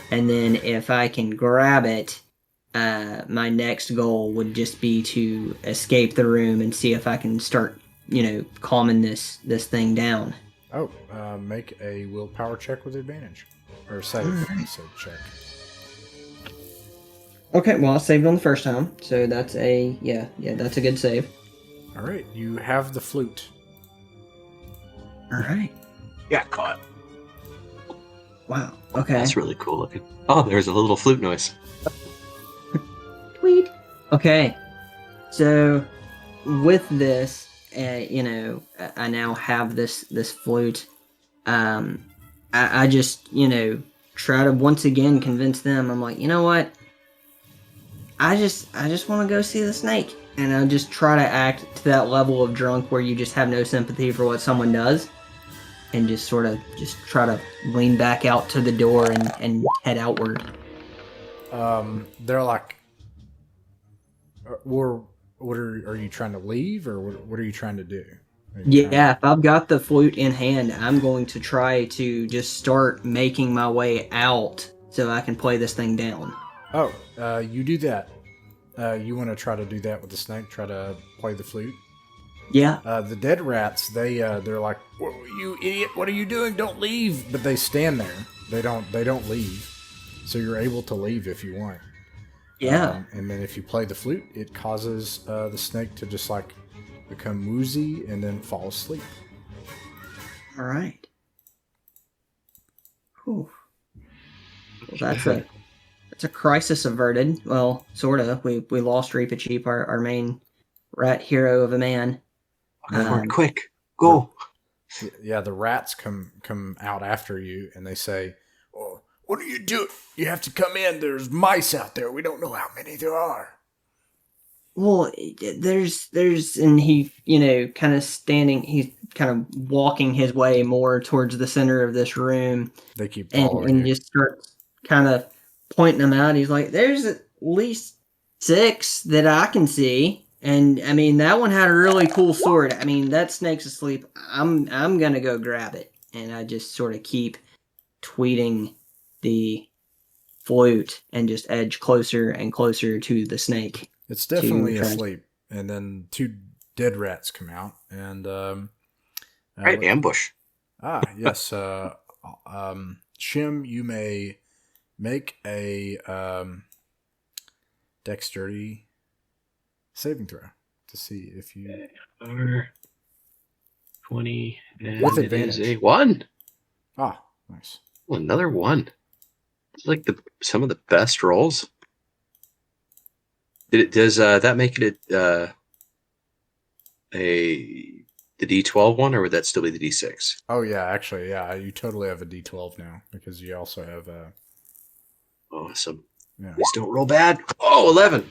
And then if I can grab it, my next goal would just be to escape the room and see if I can start, calming this thing down. Oh, make a willpower check with advantage. Or save, save check. Okay, well, I saved on the first time, so that's that's a good save. All right, you have the flute. All right. Yeah, caught. Wow. Okay. That's really cool looking. Oh, there's a little flute noise. Tweet. Okay. So with this, I now have this flute. I just try to once again convince them. I'm like, you know what? I just want to go see the snake, and I just try to act to that level of drunk where you just have no sympathy for what someone does, and just sort of just try to lean back out to the door and head outward. They're like, are you trying to leave, or what are you trying to do? Yeah, if I've got the flute in hand, I'm going to try to just start making my way out so I can play this thing down. Oh, you do that. You want to try to do that with the snake? Try to play the flute? Yeah. The dead rats, they're like, you idiot! What are you doing? Don't leave! But they stand there. They don't leave. So you're able to leave if you want. Yeah. And then if you play the flute, it causes the snake to just like become woozy and then fall asleep. All right. Whew. Well, that's a crisis averted. Well, sort of. We lost Reepicheep, our main rat hero of a man. Quick, go! Yeah, the rats come out after you, and they say, "Oh, what are you doing? You have to come in. There's mice out there. We don't know how many there are." Well, there's, and he, kind of standing. He's kind of walking his way more towards the center of this room. They keep following and you. just starts kind of pointing them out. He's like, "There's at least 6 that I can see." And I mean, that one had a really cool sword. I mean, that snake's asleep. I'm gonna go grab it. And I just sort of keep tweeting the flute and just edge closer and closer to the snake. It's definitely asleep. And then 2 dead rats come out, and Right, ambush. Yes. Shim, you may make a dexterity saving throw to see if you 20 and with it advantage. is a 1. Nice. Oh, another 1. It's like some of the best rolls. Does that make it the D12 one, or would that still be the D6? Oh yeah, actually, yeah, you totally have a D12 now because you also have Awesome. yeah. Please don't roll bad. Oh, 11.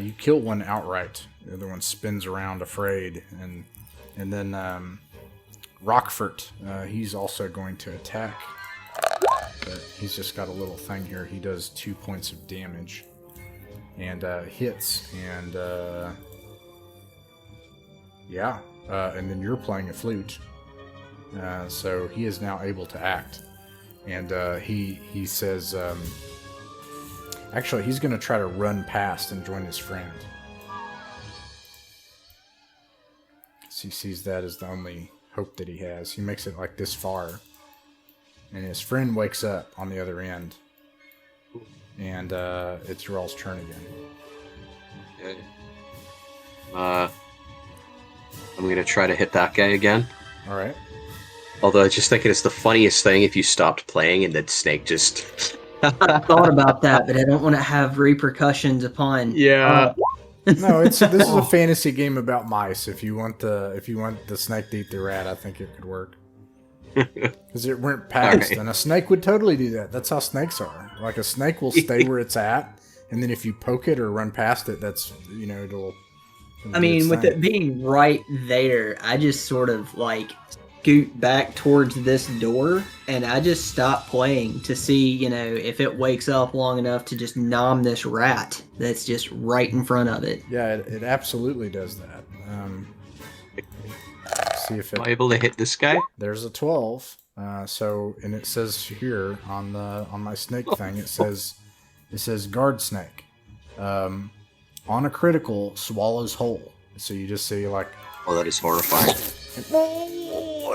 You kill one outright. The other one spins around afraid, and then Rockfort, he's also going to attack. But he's just got a little thing here. He does 2 points of damage and hits, and and then you're playing a flute, so he is now able to act, and he says. Actually, he's going to try to run past and join his friend. He sees that as the only hope that he has. He makes it like this far. And his friend wakes up on the other end. And it's Rawl's turn again. Okay. I'm going to try to hit that guy again. Alright. Although I just think it's the funniest thing if you stopped playing and that snake just... I thought about that, but I don't want to have repercussions upon. Yeah. No, this is a fantasy game about mice. If you want the snake to eat the rat, I think it could work. Because it went past, and a snake would totally do that. That's how snakes are. Like a snake will stay where it's at, and then if you poke it or run past it, that's it'll. I mean, with it being right there, I just sort of like scoot back towards this door, and I just stop playing to see, if it wakes up long enough to just nom this rat that's just right in front of it. Yeah, it absolutely does that. See if Am I able to hit this guy? There's a 12. And it says here on my snake thing, it says guard snake. On a critical, swallows whole. So you just see like. Oh, that is horrifying.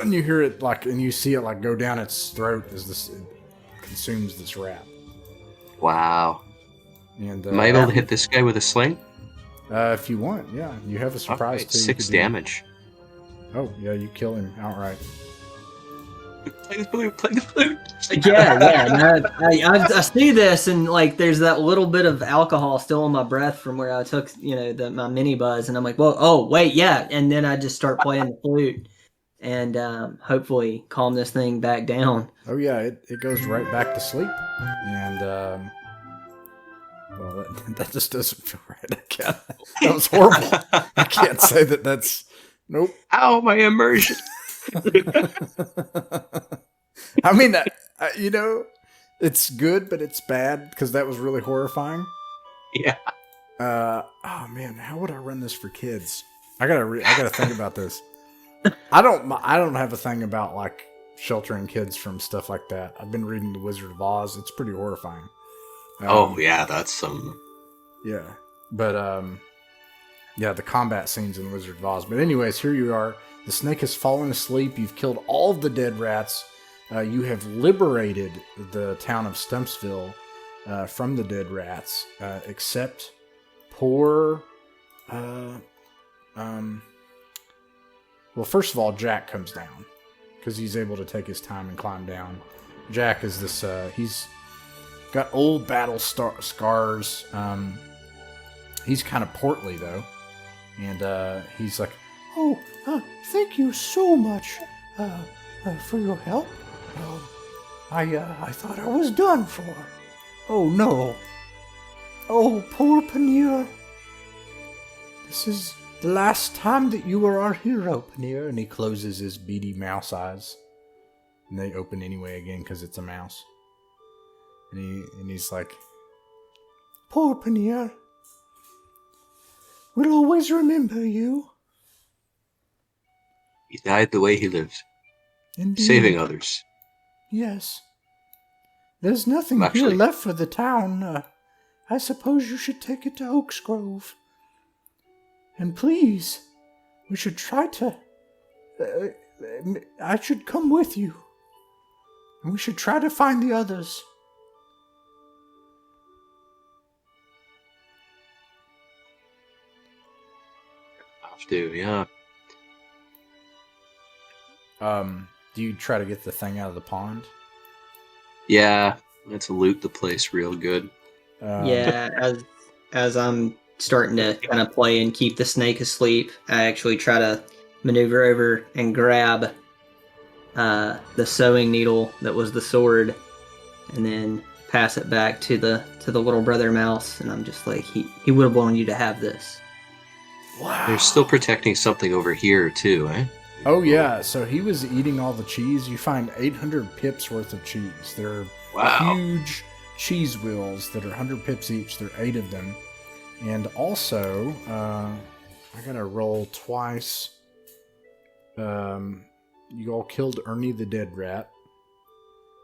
And you hear it and you see it go down its throat as it consumes this rat. Wow. And am I able to hit this guy with a sling? If you want, yeah. You have a surprise Alright, too. 6 damage. Oh, yeah, you kill him outright. Play the flute, play the flute. Yeah. No, I see this, and like, there's that little bit of alcohol still on my breath from where I took, my mini buzz, and I'm like, well, oh wait, yeah, and then I just start playing the flute, and hopefully calm this thing back down. Oh, yeah, it goes right back to sleep. And, well, that just doesn't feel right. That was horrible. I can't say that's... Nope. Ow, my immersion. I mean, it's good, but it's bad because that was really horrifying. Yeah. Oh man, how would I run this for kids? I gotta think about this. I don't have a thing about like sheltering kids from stuff like that. I've been reading The Wizard of Oz. It's pretty horrifying. Oh yeah, that's some. Yeah, but yeah, the combat scenes in Wizard of Oz. But anyways, here you are. The snake has fallen asleep. You've killed all of the dead rats. You have liberated the town of Stumpsville from the dead rats, except poor... well, first of all, Jack comes down, because he's able to take his time and climb down. Jack is this... he's got old battle scars. He's kind of portly, though. And he's like, "Oh, thank you so much for your help. I thought I was done for. Oh, no. Oh, poor Paneer. This is the last time that you were our hero, Paneer." And he closes his beady mouse eyes. And they open anyway again because it's a mouse. And he's like, "Poor Paneer. We'll always remember you." He died the way he lived, Indeed. saving others. Yes. There's nothing Actually- here left for the town. I suppose you should take it to Oaks Grove. And please, we should try to... I should come with you. And we should try to find the others. Have to, yeah. Do you try to get the thing out of the pond? Yeah, let's loot the place real good. Yeah, as I'm starting to kind of play and keep the snake asleep, I actually try to maneuver over and grab the sewing needle that was the sword, and then pass it back to the little brother mouse. And I'm just like, he would have wanted you to have this. Wow. They're still protecting something over here too, eh? Oh yeah, so he was eating all the cheese. You find 800 pips worth of cheese. They're Wow. huge cheese wheels that are 100 pips each. There are 8 of them. And also, I gotta roll twice. You all killed Ernie the dead rat.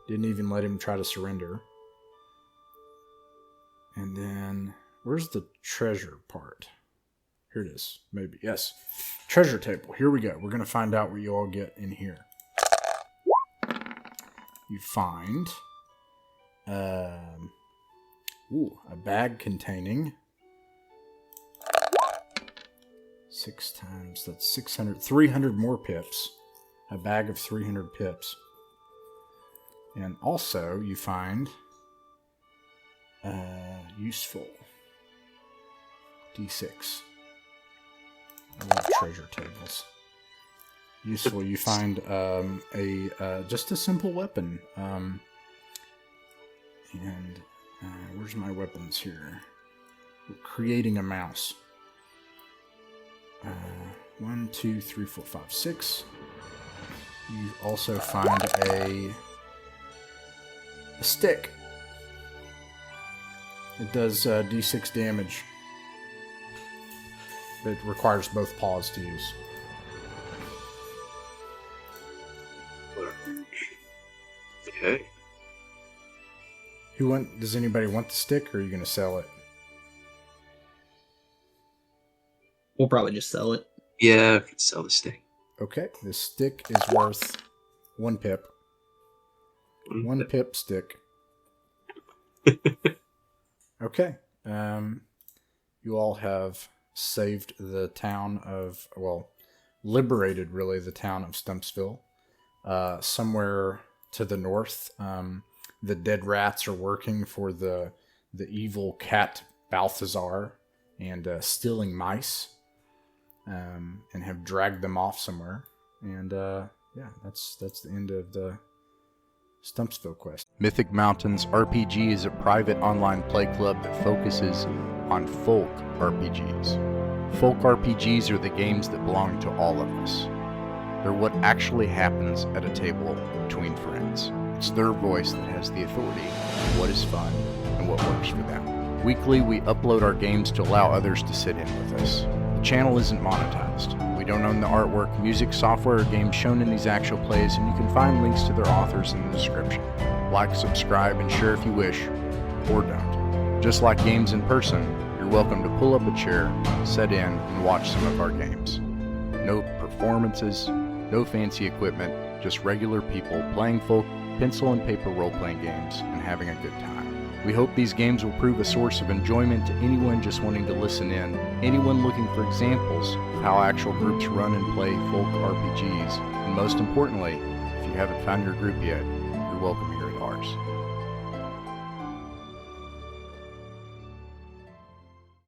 Didn't even let him try to surrender. And then, where's the treasure part? Here it is. Maybe. Yes. Treasure table. Here we go. We're going to find out what you all get in here. You find a bag containing 6 times. That's 600. 300 more pips. A bag of 300 pips. And also you find useful D6. I love treasure tables. Useful. You find just a simple weapon. And where's my weapons here? We're creating a mouse. 1, 2, 3, 4, 5, 6. You also find a stick. It does D6 damage. It requires both paws to use. Okay. Does anybody want the stick, or are you going to sell it? We'll probably just sell it. Yeah, I could sell this thing. Okay, this stick is worth 1 pip. 1 pip stick. Okay. You all have saved the town of, liberated really the town of Stumpsville. Somewhere to the north, the dead rats are working for the evil cat Balthazar and stealing mice, and have dragged them off somewhere. And that's the end of the Stumpsville quest. Mythic Mountains RPG is a private online play club that focuses on folk RPGs. Folk RPGs are the games that belong to all of us. They're what actually happens at a table between friends. It's their voice that has the authority on what is fun and what works for them. Weekly, we upload our games to allow others to sit in with us. The channel isn't monetized. We don't own the artwork, music, software, or games shown in these actual plays, and you can find links to their authors in the description. Like, subscribe, and share if you wish, or don't. Just like games in person, you're welcome to pull up a chair, sit in, and watch some of our games. No performances, no fancy equipment, just regular people playing folk pencil and paper role-playing games and having a good time. We hope these games will prove a source of enjoyment to anyone just wanting to listen in, anyone looking for examples of how actual groups run and play folk RPGs, and most importantly, if you haven't found your group yet, you're welcome here at ours.